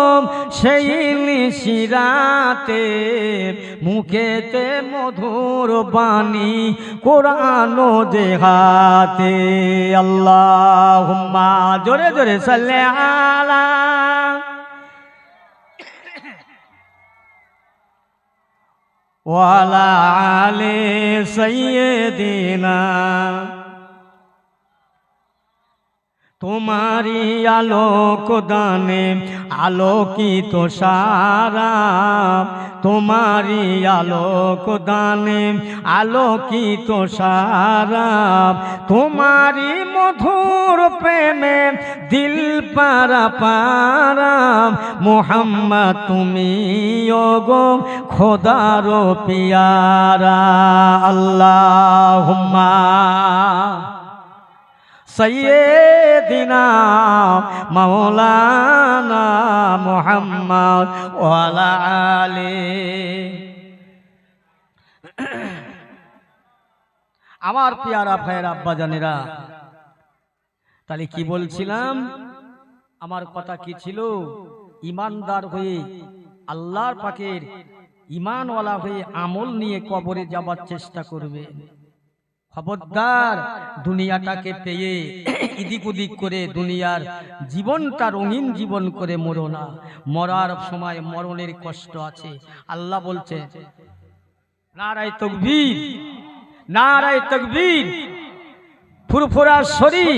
সেই নিশিরাতে, মুখেতে মধুর বাণী কোরআন যে হাতে। আল্লাহুম্মা, জোরে জোরে সাল্লি আলা ওয়ালা আলে সাইয়্যিদিনা। তোমারি আলোক দানে আলোকিত সারা, তোমারি আলোক দানে আলোকিত সারা। তোমারি মধুর প্রেমে দিল পারা পারা। মুহাম্মদ তুমি গো খোদার পিয়ারা। আল্লাহুম্মা সাইয়্যিদিনা মাওলানা মুহাম্মদ ওয়ালা আলি। আমার পিয়ারা ভাইয়ের আব্বাজানেরা, তাহলে কি বলছিলাম? আমার কথা কি ছিল? ইমানদার হয়ে আল্লাহর পাকের ইমানওয়ালা হয়ে আমল নিয়ে কবরে যাবার চেষ্টা করবে। খবরদার দুনিয়াটাকে পেয়ে ইদিক উদিক করে দুনিয়ার জীবনটা রঙিন জীবন করে মরো না। মরার সময় মরণের কষ্ট আছে। আল্লাহ বলছে নারায়ে তাকবীর, নারায়ে তাকবীর। ফুরফুরা শরীর